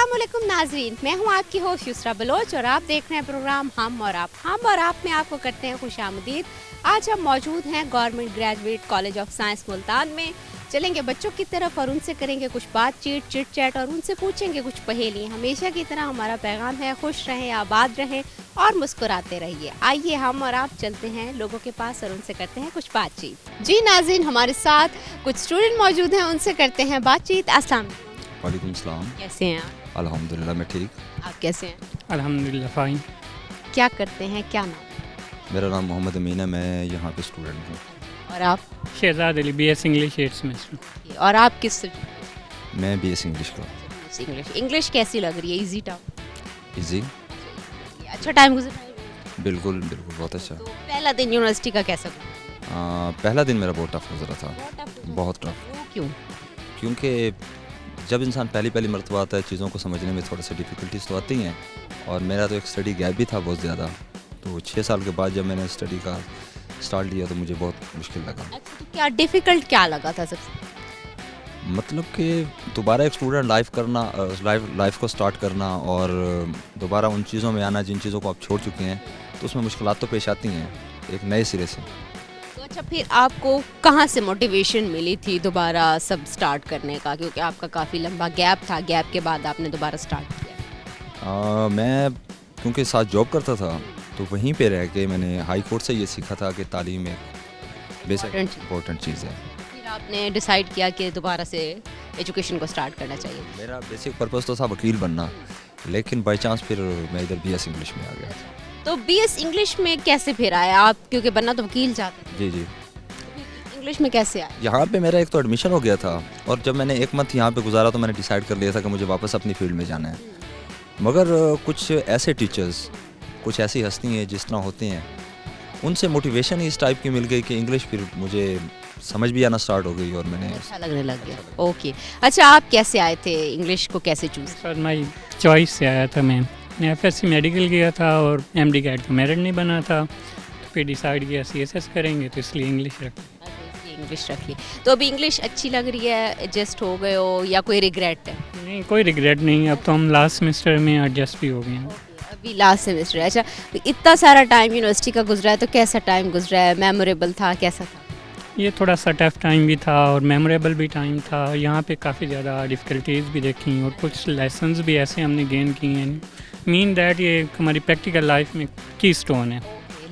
अस्सलामुअलैकुम नाज़रीन, मैं हूं आपकी होस्ट युसरा बलोच और आप देख रहे हैं प्रोग्राम हम और आप में आपको करते हैं खुशामदीद। आज हम मौजूद हैं government graduate college of science Multan में। चलेंगे बच्चों की तरफ और उनसे करेंगे कुछ बातचीत, चिट चैट और उनसे पूछेंगे कुछ पहेली। हमेशा की तरह हमारा पैगाम है, खुश रहें, आबाद रहें और मुस्कुराते रहिए। आइए हम और आप चलते हैं लोगों के पास और उनसे करते हैं कुछ बातचीत। जी नाज़रीन, हमारे साथ कुछ स्टूडेंट मौजूद हैं, उनसे करते हैं बातचीत। अस्सलाम वालेकुम सलाम। कैसे हैं आप? अल्हम्दुलिल्लाह मैं ठीक। आप कैसे हैं? अल्हम्दुलिल्लाह फ़ाइन। क्या करते हैं, क्या नाम? मेरा नाम मोहम्मद अमीन है, मैं यहाँ पे स्टूडेंट हूँ। और आप? Shahzad Ali BS English 8th semester. और आप किस मैं BS इंग्लिश का। इंग्लिश कैसी लग रही है? Easy tough? इजी, अच्छा टाइम गुजर रहा है? बिल्कुल बिल्कुल बहुत अच्छा। तो पहला दिन यूनिवर्सिटी का कैसा गुजरा? पहला दिन मेरा बहुत टफ गुजरा था, बहुत टफ। वो क्यों? क्योंकि जब इंसान पहली मरतबा आता है चीज़ों को समझने में थोड़ा सा डिफ़िकल्टीज तो आती हैं, और मेरा तो एक स्टडी गैप भी था बहुत ज़्यादा। तो 6 साल के बाद जब मैंने स्टडी का स्टार्ट लिया तो मुझे बहुत मुश्किल लगा। अच्छा, तो क्या डिफिकल्ट क्या लगा था सबसे? मतलब कि दोबारा एक स्टूडेंट लाइफ करना, लाइफ को स्टार्ट करना और दोबारा उन चीज़ों में आना जिन चीज़ों को आप छोड़ चुके हैं, तो उसमें मुश्किलात तो पेश आती हैं एक नए सिरे से। तो अच्छा, फिर आपको कहाँ से मोटिवेशन मिली थी दोबारा सब स्टार्ट करने का? क्योंकि आपका काफ़ी लंबा गैप था, गैप के बाद आपने दोबारा स्टार्ट किया। मैं क्योंकि साथ जॉब करता था तो वहीं पे रह के मैंने हाई कोर्ट से ये सीखा था कि तालीम एक बेसिक इम्पोर्टेंट चीज़ है। फिर आपने डिसाइड किया कि दोबारा से एजुकेशन को स्टार्ट करना चाहिए। मेरा बेसिक पर्पस तो था वकील बनना, लेकिन बाई चांस फिर मैं इधर BS इंग्लिश में आ गया। तो BS इंग्लिश में कैसे फिर आया आप? क्योंकि बनना तो वकील चाहते थे। जी। इंग्लिश में कैसे आया? यहाँ पे मेरा एक तो एडमिशन हो गया था, और जब मैंने 1 मंथ यहाँ पे गुजारा तो मैंने डिसाइड कर लिया था कि मुझे वापस अपनी फील्ड में जाना है। मगर कुछ ऐसे टीचर्स, कुछ ऐसी हस्ती हैं जिस तरह होते हैं, उनसे मोटिवेशन ही इस टाइप की मिल गई कि इंग्लिश फिर मुझे समझ भी आना स्टार्ट हो गई और मैंने अच्छा लगने लग गया। ओके, अच्छा आप कैसे आए थे, इंग्लिश को कैसे चूज़? सर माई चॉइस से आया था। मैं FSC मेडिकल किया था और MD कैट का मेरिट नहीं बना था, तो फिर डिसाइड किया CSS करेंगे, तो इसलिए इंग्लिश रख। इंग्लिश रख ली। तो अभी इंग्लिश अच्छी लग रही है, एडजस्ट हो गए हो या कोई रिग्रेट है? नहीं, कोई रिग्रेट नहीं। अब तो हम लास्ट सेमेस्टर में एडजस्ट भी हो गए हैं। अभी लास्ट सेमेस्टर है। अच्छा, तो इतना सारा टाइम यूनिवर्सिटी का गुजरा है, तो कैसा टाइम गुजरा है? मेमोरेबल था? कैसा था? ये थोड़ा सा टफ टाइम भी था और मेमोरेबल भी टाइम था। यहाँ पे काफ़ी ज़्यादा डिफ़िकल्टीज़ भी देखी और कुछ लेसन्स भी ऐसे हमने गेन किए हैं। मीन दैट ये हमारी प्रैक्टिकल लाइफ में की स्टोन है।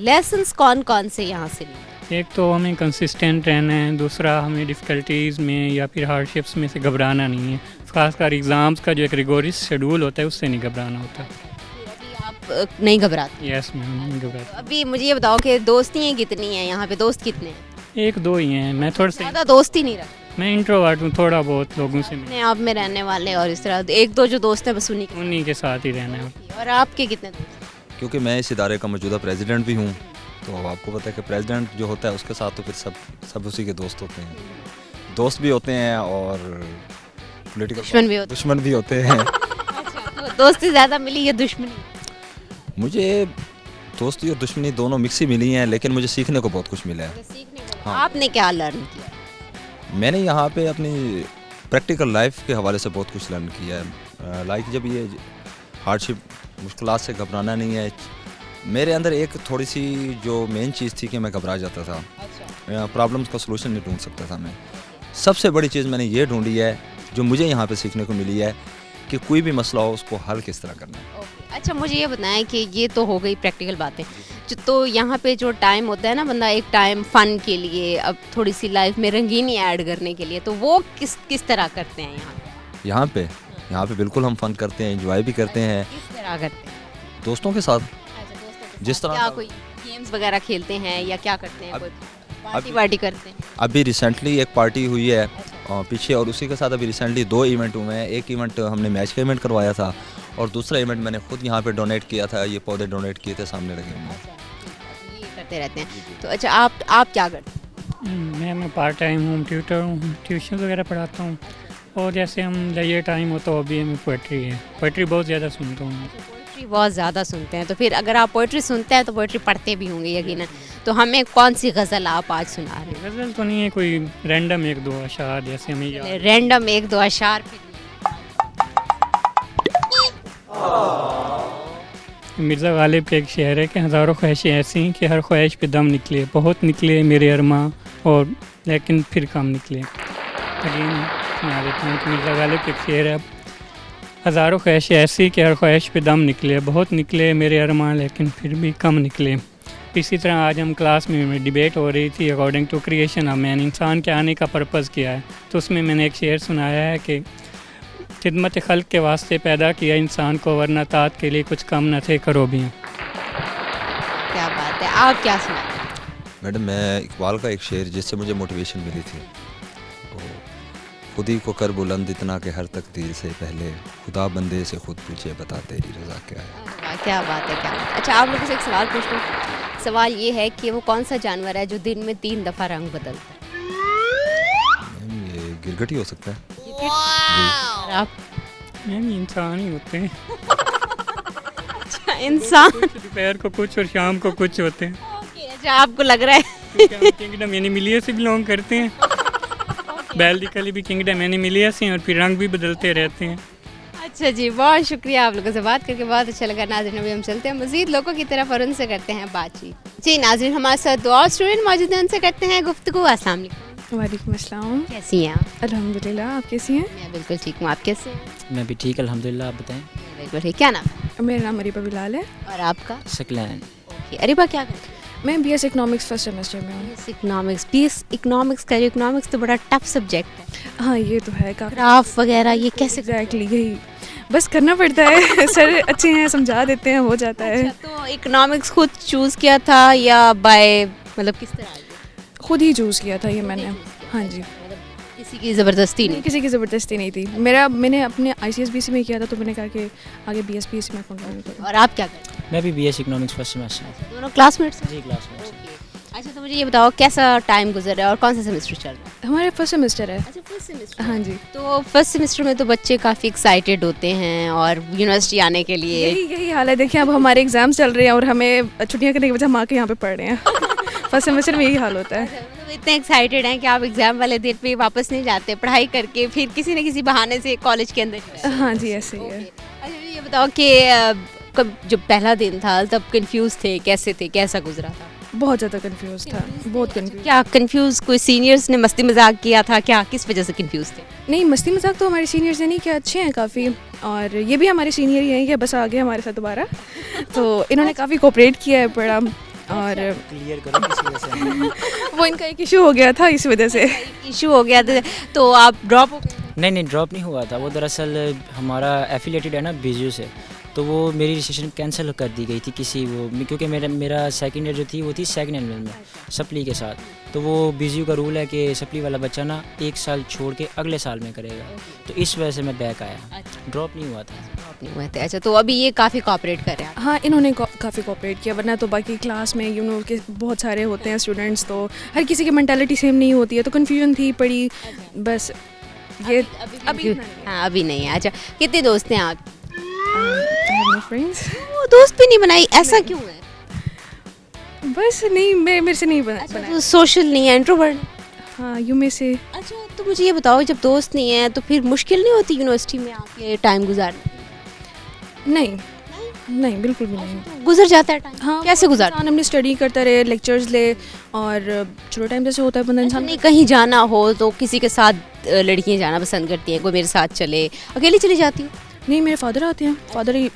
लेसन्स कौन कौन से यहाँ से लिए? एक तो हमें कंसिस्टेंट रहना है, दूसरा हमें डिफ़िकल्टीज़ में या फिर हार्डशिप्स में से घबराना नहीं है। ख़ासकर एग्ज़ाम्स का जो एक रिगोरियस शेड्यूल होता है उससे नहीं घबराना होता। अभी आप नहीं घबराते? यस मैम, नहीं घबराता। अभी मुझे ये बताओ कि दोस्तियाँ कितनी हैं यहाँ पे? दोस्त कितने हैं? 1-2 ही हैं। मैं थोड़ा सा ज़्यादा दोस्त ही नहीं रखते? मैं इंट्रोवर्ट हूँ, थोड़ा बहुत लोगों से अपने आप में रहने वाले, और इस तरह 1-2 जो दोस्त हैं बस उन्हीं के साथ ही रहना है। और आपके कितने दोस्त? क्योंकि मैं इस इदारे का मौजूदा प्रेसिडेंट भी हूँ, तो आपको पता है कि प्रेसिडेंट जो होता है उसके साथ तो फिर सब उसी के दोस्त होते हैं। दोस्त भी होते हैं और पॉलिटिकल दुश्मन भी होते हैं। तो दोस्ती ज़्यादा मिली या दुश्मनी? मुझे दोस्ती और दुश्मनी दोनों मिक्स ही मिली हैं, लेकिन मुझे सीखने को बहुत कुछ मिला है। हाँ। आपने क्या लर्न किया? मैंने यहाँ पे अपनी प्रैक्टिकल लाइफ के हवाले से बहुत कुछ लर्न किया है। लाइक जब ये हार्डशिप, मुश्किलात से घबराना नहीं है। मेरे अंदर एक थोड़ी सी जो मेन चीज़ थी कि मैं घबरा जाता था। प्रॉब्लम्स का सलूशन नहीं ढूंढ सकता था मैं। सबसे बड़ी चीज़ मैंने ये ढूंढी है जो मुझे यहाँ पे सीखने को मिली है कि कोई भी मसला हो उसको हल किस तरह करना है। अच्छा, मुझे ये बताएं कि ये तो हो गई प्रैक्टिकल बातें, तो यहाँ पे जो टाइम होता है ना, बंदा एक टाइम फ़न के लिए, अब थोड़ी सी लाइफ में रंगीनी ऐड करने के लिए, तो वो किस तरह करते हैं यहाँ पे? यहाँ पे बिल्कुल हम फन करते हैं, एंजॉय भी करते हैं। किस तरह करते हैं? दोस्तों के साथ। जिस तरह क्या कोई गेम्स वगैरह खेलते हैं या क्या करते हैं? कोई पार्टी करते हैं? अभी रिसेंटली एक पार्टी हुई है पीछे, और उसी के साथ अभी रिसेंटली 2 इवेंट हुए हैं। एक इवेंट हमने मैच का इवेंट करवाया था, और दूसरा इवेंट मैंने खुद यहाँ पे डोनेट किया था। ये पौधे डोनेट किए थे, सामने लगे हुए हैं। ये करते रहते हैं। तो अच्छा, आप क्या करते हैं? मैं पार्ट टाइम होम ट्यूटर हूँ, ट्यूशन वगैरह पढ़ाता हूँ। और जैसे हम ये टाइम होता है अभी हमें पोइट्री है, पोइट्री बहुत ज़्यादा सुनता हूँ। पोइट्री बहुत ज़्यादा सुनते हैं, तो फिर अगर आप पोइट्री सुनते हैं तो पोइट्री पढ़ते भी होंगे यकीनन। तो हमें कौन सी गज़ल आप आज सुना रहे हैं? गज़ल तो नहीं है, कोई रैंडम 1-2 अशार जैसे हमें याद। रैंडम 1-2 अशार। मिर्ज़ा गालिब का एक शेर है कि हज़ारों ख्वाहिशें ऐसी हैं कि हर ख्वाहिश पे दम निकले, बहुत निकले मेरे अरमा और लेकिन फिर कम निकले। अगेन सुना देता हूँ कि मिर्ज़ा गालिब का एक शेर है, हज़ारों ख्वाहिशें ऐसी कि हर ख्वाहिश पे दम निकले, बहुत निकले मेरे अरमा लेकिन फिर भी कम निकले। इसी तरह आज हम क्लास में डिबेट हो रही थी according to creation of man, इंसान के आने का पर्पज़ क्या है। तो उसमें मैंने एक शेर सुनाया है कि खिदमत खल्क के वास्ते पैदा किया इंसान को, वरना तात के लिए कुछ कम न थे करो भी। क्या बात है, आप क्या सुना? मैडम मैं इकबाल का एक शेर जिससे मुझे मोटिवेशन मिली थी, तो खुद ही को कर बुलंद इतना कि हर तकदीर से पहले खुदा बंदे से खुद पूछे बता तेरी रज़ा क्या है। वाह, क्या बात है, क्या बात है। अच्छा, आप लोगों से एक सवाल पूछ लूँ। सवाल ये है कि वो कौन सा जानवर है जो दिन में 3 दफ़ा रंग बदलता है? मैम ये गिरगिट ही हो सकता है। और आप? मैम इंसान ही होते हैं, अच्छा, इंसान। दोपहर को कुछ और शाम को कुछ होते हैं। ओके, अच्छा, आपको लग रहा है क्योंकि हम किंगडम एनिमिलिया से बिलोंग करते हैं। बेसिकली भी किंगडम एनिमिलिया से हैं और फिर रंग भी बदलते रहते हैं। अच्छा जी, बहुत शुक्रिया, आप लोगों से बात करके बहुत अच्छा लगा। नाज़रीन, अभी हम चलते हैं मज़ीद लोगों की तरफ और उनसे करते हैं बातचीत। जी नाज़रीन, हमारे साथ 2 और स्टूडेंट मौजूद हैं, उनसे करते हैं गुफ्तगू। अस्सलाम वालेकुम। वालेकुम अस्सलाम। कैसी हैं आप? अल्हम्दुलिल्लाह, आप कैसी हैं? मैं बिल्कुल ठीक हूँ, आप कैसे हैं? मैं भी ठीक अल्हम्दुलिल्लाह, आप बताएं। मैं बिल्कुल ठीक। क्या नाम है? मेरा नाम अरीबा बिलाल है। और आपका? सकलैन। ओके, अरीबा क्या करते हैं? मैं बीएस इकोनॉमिक्स फर्स्ट सेमेस्टर में हूँ। इकोनॉमिक्स, बीएस इकोनॉमिक्स का इकोनॉमिक्स तो बड़ा टफ सब्जेक्ट है। हाँ, ये तो है काफ़ी। ग्राफ वगैरह ये कैसे? एग्जैक्टली यही बस करना पड़ता है। सर अच्छे हैं, समझा देते हैं, हो जाता है। अच्छा, तो इकोनॉमिक्स खुद चूज़ किया था या बाय मतलब किस तरह? खुद ही चूज़ किया था ये मैंने। हाँ जी, मतलब किसी की ज़बरदस्ती नहीं? किसी की ज़बरदस्ती नहीं थी। मैंने अपने ICSBC में किया था, तो मैंने कहा कि आगे BSBC में कंटिन्यू करूँ। और आप क्या करते हैं? मैं भी बीएस इकोनॉमिक्स फर्स्ट सेमेस्टर। दोनों क्लासमेट्स हैं? जी क्लासमेट्स। ओके। अच्छा, तो मुझे ये बताओ कैसा टाइम गुजर रहा है और कौन सा सेमेस्टर चल रहा है? हमारे फर्स्ट सेमेस्टर है। अच्छा, फर्स्ट सेमेस्टर। हाँ जी, तो फर्स्ट सेमेस्टर में तो बच्चे काफ़ी एक्साइटेड होते हैं और यूनिवर्सिटी आने के लिए। यही हाल है। देखिए, अब हमारे एग्जाम्स चल रहे हैं और हमें छुट्टियाँ करने के वजह हम आके यहाँ पे पढ़ रहे हैं। फर्स्ट सेमेस्टर में यही हाल होता है। मतलब इतने एक्साइटेड हैं कि आप एग्जाम वाले दिन पे वापस नहीं जाते, पढ़ाई करके फिर किसी न किसी बहाने से कॉलेज के अंदर ही रहते हैं। हाँ जी, ऐसे ही है। अच्छा, मुझे ये बताओ कि कब जब पहला दिन था तब कंफ्यूज थे, कैसे थे, कैसा गुजरा था? बहुत ज़्यादा कंफ्यूज था, बहुत कंफ्यूज। क्या कंफ्यूज? कोई सीनियर्स ने मस्ती मजाक किया था क्या? किस वजह से कंफ्यूज थे? नहीं, मस्ती मजाक तो हमारे सीनियर्स ने नहीं किया, अच्छे हैं काफ़ी। और ये भी हमारे सीनियर ही हैं कि बस आ गए हमारे साथ दोबारा। तो इन्होंने काफ़ी कोऑपरेट किया है बड़ा, और क्लियर करो किसी वजह से। वो इनका एक इशू हो गया था इस वजह से। इशू हो गया था तो आप ड्रॉप हो गए? नहीं ड्रॉप नहीं हुआ था, वो दरअसल हमारा एफिलेटेड है ना बीजू से, तो वो मेरी रजिस्ट्रेशन कैंसिल कर दी गई थी किसी वो, क्योंकि मेरा सेकंड ईयर जो थी वो थी सेकंड एनुअल में सप्ली के साथ। तो वो बीजू का रूल है कि सप्ली वाला बच्चा ना 1 साल छोड़ के अगले साल में करेगा, तो इस वजह से मैं बैक आया, ड्रॉप नहीं हुआ था। ड्रॉप नहीं हुए थे। अच्छा, तो अभी ये काफ़ी कोऑपरेट कर रहे हैं? हाँ, इन्होंने काफ़ी कोऑपरेट किया, वरना तो बाकी क्लास में के बहुत सारे होते हैं स्टूडेंट्स, तो हर किसी की मेंटालिटी सेम नहीं होती है, तो कन्फ्यूजन थी पड़ी बस। ये अभी हाँ, अभी नहीं है। अच्छा, कितने दोस्त हैं आप? फ्रेंड्स वो दोस्त भी नहीं बनाई, ऐसा क्यों है? बस नहीं, मेरे से नहीं अच्छा, बना। तो सोशल नहीं है, इंट्रोवर्ट? हाँ, यू में से। अच्छा, तो मुझे ये बताओ, जब दोस्त नहीं है तो फिर मुश्किल नहीं होती यूनिवर्सिटी में आके टाइम गुजारने? नहीं, बिल्कुल भी नहीं। तो गुजर जाता है टाइम? हाँ, कैसे गुजारते? इंसान अपनी स्टडी करता रहे, लेक्चर्स ले, और चलो टाइम जैसे होता है बंदा इंसान। नहीं, कहीं जाना हो तो किसी के साथ लड़कियां जाना पसंद करती हैं, कोई मेरे साथ चले, अकेली चली जाती हूँ? नहीं, मेरे फादर आते हैं,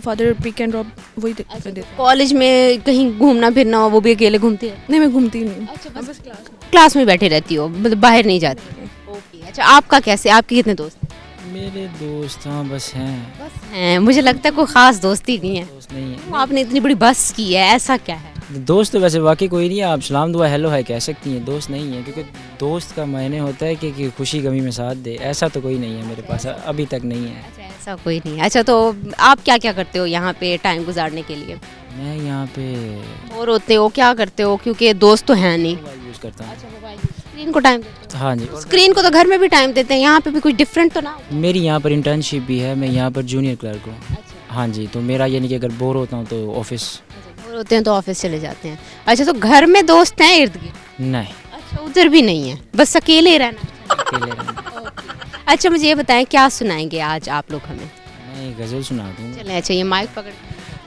फादर पिक एंड ड्रॉप वही देते। कॉलेज में कहीं घूमना फिरना हो वो भी अकेले घूमते हैं? नहीं, मैं घूमती नहीं। अच्छा, बस क्लास में बैठे रहती हो, मतलब बाहर नहीं जाती? ओके। अच्छा, आपका कैसे, आपके कितने दोस्त हैं? मेरे दोस्त हाँ बस हैं। बस हैं? मुझे लगता है कोई खास दोस्ती नहीं है। दोस्त नहीं है। आपने इतनी बड़ी बस की है, ऐसा क्या है? दोस्त तो वैसे वाकई कोई नहीं है, आप सलाम दुआ हेलो है कह सकती हैं, दोस्त नहीं है, क्योंकि दोस्त का मायने होता है कि खुशी गमी में साथ दे, ऐसा तो कोई नहीं है मेरे पास, अभी तक नहीं है। अच्छा, ऐसा कोई नहीं है। अच्छा, तो आप क्या क्या करते हो यहाँ पे टाइम गुजारने के लिए? मैं यहाँ पे और होते हो क्या करते हो, क्योंकि दोस्त तो है नहीं? मोबाइल यूज़ करता हूँ। अच्छा, मोबाइल, स्क्रीन को टाइम देते हाँ जी। हो? स्क्रीन को तो घर में भी टाइम देते हैं, यहाँ पे भी कुछ डिफरेंट तो ना हो? मेरी यहाँ पर इंटर्नशिप भी है, मैं यहाँ पर जूनियर क्लर्क हूँ। अच्छा, हाँ जी, तो मेरा यानी कि अगर बोर होता हूँ तो ऑफिस। और होते हैं तो ऑफिस चले जाते हैं। अच्छा, तो घर में दोस्त हैं इर्द गिर्द? नहीं, अच्छा, उधर भी नहीं है, बस अकेले ही रहना? अकेले रहना। अच्छा, मुझे ये बताएं क्या सुनाएंगे आज आप लोग हमें? मैं एक गज़ल सुना दूँ चलें, अच्छा ये माइक पकड़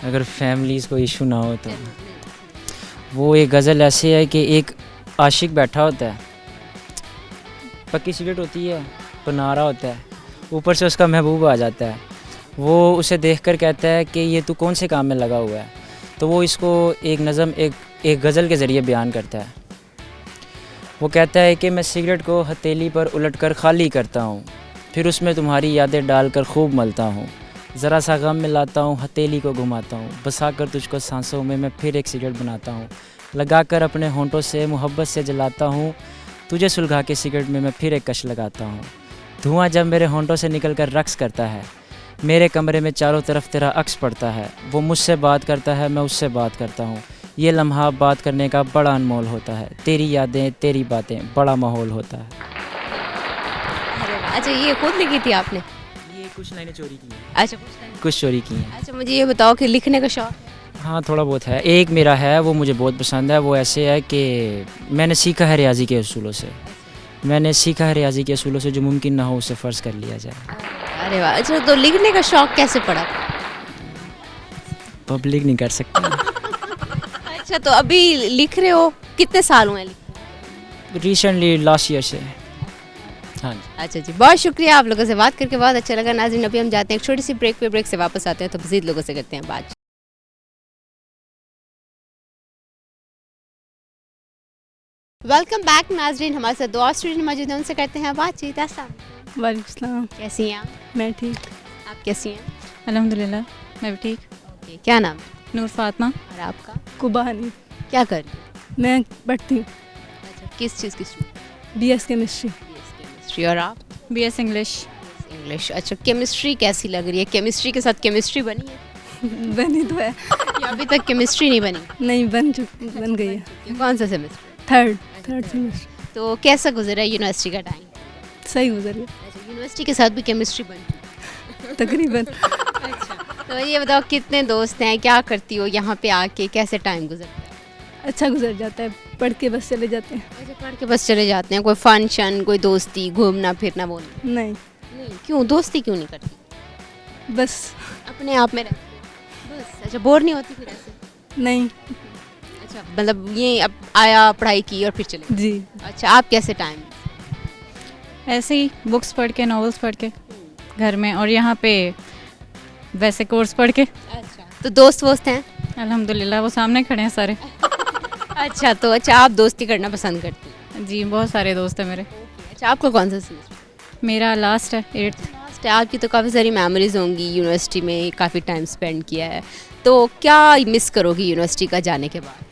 अगर फैमिलीज़ को इशू ना हो तो। वो एक गज़ल ऐसे है कि एक आशिक बैठा होता है, पक्की सिगरेट होती है, बना रहा होता है, ऊपर से उसका महबूब आ जाता है। वो उसे देखकर कहता है कि ये तू कौन से काम में लगा हुआ है। तो वो इसको एक नज़म एक गज़ल के ज़रिए बयान करता है। वो कहता है कि मैं सिगरेट को हथेली पर उलटकर खाली करता हूँ, फिर उसमें तुम्हारी यादें डालकर खूब मलता हूँ, ज़रा सा गम मिलाता हूँ, हथेली को घुमाता हूँ, बसा कर तुझको सांसों में मैं फिर एक सिगरेट बनाता हूँ, लगा कर अपने होंठों से मोहब्बत से जलाता हूँ, तुझे सुलगा के सिगरेट में मैं फिर एक कश लगाता हूँ। धुआं जब मेरे होंठों से निकल कर रक्स करता है, मेरे कमरे में चारों तरफ तेरा अक्स पड़ता है, वो मुझसे बात करता है, मैं उससे बात करता हूँ, ये लम्हा बात करने का बड़ा अनमोल होता है, तेरी यादें तेरी बातें बड़ा माहौल होता है। अरे वाह, अच्छा ये खुद लिखी थी आपने? ये कुछ लाइनें चोरी की हैं। अच्छा कुछ चोरी की हैं। अच्छा मुझे ये बताओ कि लिखने का शौक? हाँ थोड़ा बहुत है। एक मेरा है वो मुझे बहुत पसंद है। वो ऐसे है कि मैंने सीखा है रियाजी के असूलों से, मैंने सीखा है रियाजी के असूलों से जो मुमकिन ना हो उसे फ़र्ज़ कर लिया जाए। अरे वाह, अच्छा तो लिखने का शौक कैसे पड़ा? पब्लिक नहीं कर सकती। अच्छा तो अभी लिख रहे हो, कितने साल हुए हैं लिखते? रिसेंटली लास्ट ईयर से। हाँ जी। अच्छा जी, बहुत शुक्रिया, आप लोगों से बात करके बहुत अच्छा लगा। नाज़रीन अभी हम जाते हैं एक छोटी सी ब्रेक पे, ब्रेक से वापस आते हैं तो मज़ीद लोगों से करते हैं बात। वेलकम बैक नाज़रीन, हमारे साथ दो और स्टूडेंट मौजूद हैं, उनसे करते हैं बातचीत। अस्सलाम वालेकुम, कैसी हैं आप? मैं ठीक, आप कैसी हैं? अल्हम्दुलिल्लाह मैं भी ठीक। ओके, क्या नाम है? नूर फातिमा और आपका? कुबा हनी, क्या कर रही हैं? मैं पढ़ती हूँ अच्छा, किस चीज़ की स्टूडेंट? BS chemistry, chemistry. और आप? BS English. इंग्लिश। अच्छा, केमिस्ट्री कैसी लग रही है? केमिस्ट्री के साथ केमिस्ट्री बनी है बनी तो है, या अभी तक केमिस्ट्री नहीं बनी? नहीं बन गई है। कौन सा सेमेस्टर? Third semester. तो कैसा गुजरा है यूनिवर्सिटी का टाइम? सही गुजर गया अच्छा, यूनिवर्सिटी के साथ भी केमिस्ट्री बनी? तकरीबन। अच्छा, तो ये बताओ कितने दोस्त हैं, क्या करती हो यहाँ पे आके, कैसे टाइम गुजरता है? अच्छा गुजर जाता है, पढ़ के बस चले जाते हैं। अच्छा, पढ़ के बस चले जाते हैं, कोई फंक्शन, कोई दोस्ती, घूमना फिरना वो नहीं? नहीं, नहीं, क्यों दोस्ती क्यों नहीं करती? बस अपने आप में रहते हो? बस। अच्छा, बोर नहीं होती फिर ऐसे? नहीं। अच्छा, मतलब ये अब आया, पढ़ाई की और फिर चले? जी, अच्छा, आप कैसे टाइम? ऐसे ही बुक्स पढ़ के, नॉवेल्स पढ़ के घर में, और यहाँ पे वैसे कोर्स पढ़ के। अच्छा, तो दोस्त वोस्त हैं? अल्हम्दुलिल्लाह वो सामने खड़े हैं सारे। अच्छा, तो अच्छा आप दोस्ती करना पसंद करती हैं? जी, बहुत सारे दोस्त हैं मेरे। अच्छा, आपका कौन सा सेमेस्टर? मेरा लास्ट है 8th। लास्ट है। आपकी तो काफ़ी सारी मेमोरीज होंगी, यूनिवर्सिटी में काफ़ी टाइम स्पेंड किया है, तो क्या मिस करोगी यूनिवर्सिटी का जाने के बाद?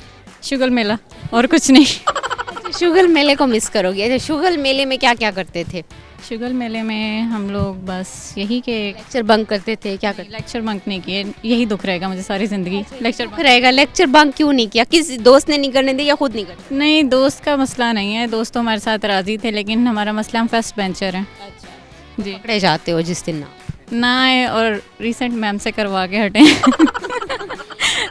शुगल मेला और कुछ नहीं। अच्छा, शुगल मेले को मिस करोगी। अच्छा, शुगल मेले में क्या क्या करते थे? शुगल मेले में हम लोग बस यही के लेक्चर बंक करते थे, क्या करते लेक्चर बंक नहीं किए, यही दुख रहेगा मुझे सारी ज़िंदगी। लेक्चर थे? रहेगा, लेक्चर बंक क्यों नहीं किया? किस दोस्त ने नहीं करने दिया या खुद नहीं करते? नहीं, दोस्त का मसला नहीं है, दोस्त तो हमारे साथ राज़ी थे, लेकिन हमारा मसला हम फर्स्ट बेंचर हैं। अच्छा, जी, पकड़े जाते हो जिस दिन ना आए और रिसेंट मैम से करवा के हटें।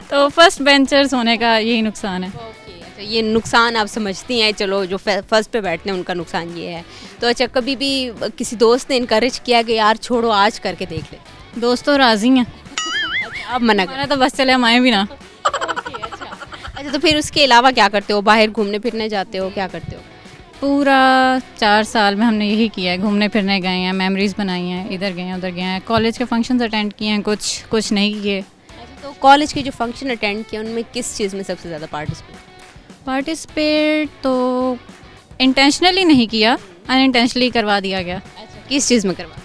तो फर्स्ट बेंचर्स होने का यही नुकसान है। अच्छा, ये नुकसान आप समझती हैं? चलो, जो फर्स्ट पे बैठते हैं उनका नुकसान ये है। तो अच्छा, कभी भी किसी दोस्त ने इनकरेज किया कि यार छोड़ो आज करके देख ले? दोस्त तो राज़ी हैं, अच्छा, आप मना हमारा तो बस चले हम आए भी ना। अच्छा, तो फिर उसके अलावा क्या करते हो? बाहर घूमने फिरने जाते हो, क्या करते हो? पूरा 4 साल में हमने यही किया है, घूमने फिरने गए हैं, मेमोरीज़ बनाई हैं, इधर गए हैं उधर गए हैं, कॉलेज के फंक्शंस अटेंड किए हैं, कुछ नहीं किए। अच्छा, तो कॉलेज के जो फंक्शन अटेंड किए उनमें किस चीज़ में सबसे ज़्यादा पार्टिसिपेट तो इंटेंशनली नहीं किया, अनइंटेंशनली करवा दिया गया। अच्छा, किस चीज़ में करवा?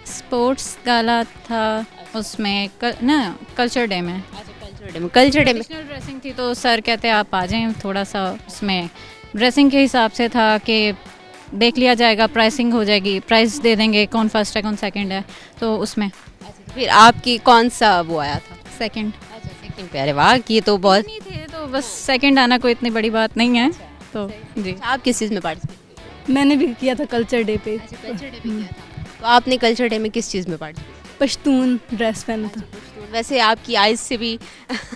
स्पोर्ट्स गाला था उसमें कल्चर डे में। अच्छा, कल्चर डे में। कल्चर डे में ट्रेडिशनल ड्रेसिंग थी तो सर कहते आप आ जाएं, थोड़ा सा उसमें ड्रेसिंग के हिसाब से था कि देख लिया जाएगा, प्राइसिंग हो जाएगी, प्राइस दे देंगे कौन फर्स्ट है कौन सेकंड है, तो उसमें अच्छा, तो फिर आपकी कौन सा वो आया था? सेकंड। अच्छा, सेकंड पे। अरे वाह, ये तो बहुत। नहीं थे तो बस सेकंड आना कोई इतनी बड़ी बात नहीं है। तो जी, अच्छा, आप किस चीज़ में पार्टिसिपेट? मैंने भी किया था कल्चर डे पे। अच्छा, कल्चर डे में किया था। तो आपने कल्चर डे में किस चीज़ में पार्टिसिपेट? पश्तून ड्रेस पहना था। वैसे आपकी आइज से भी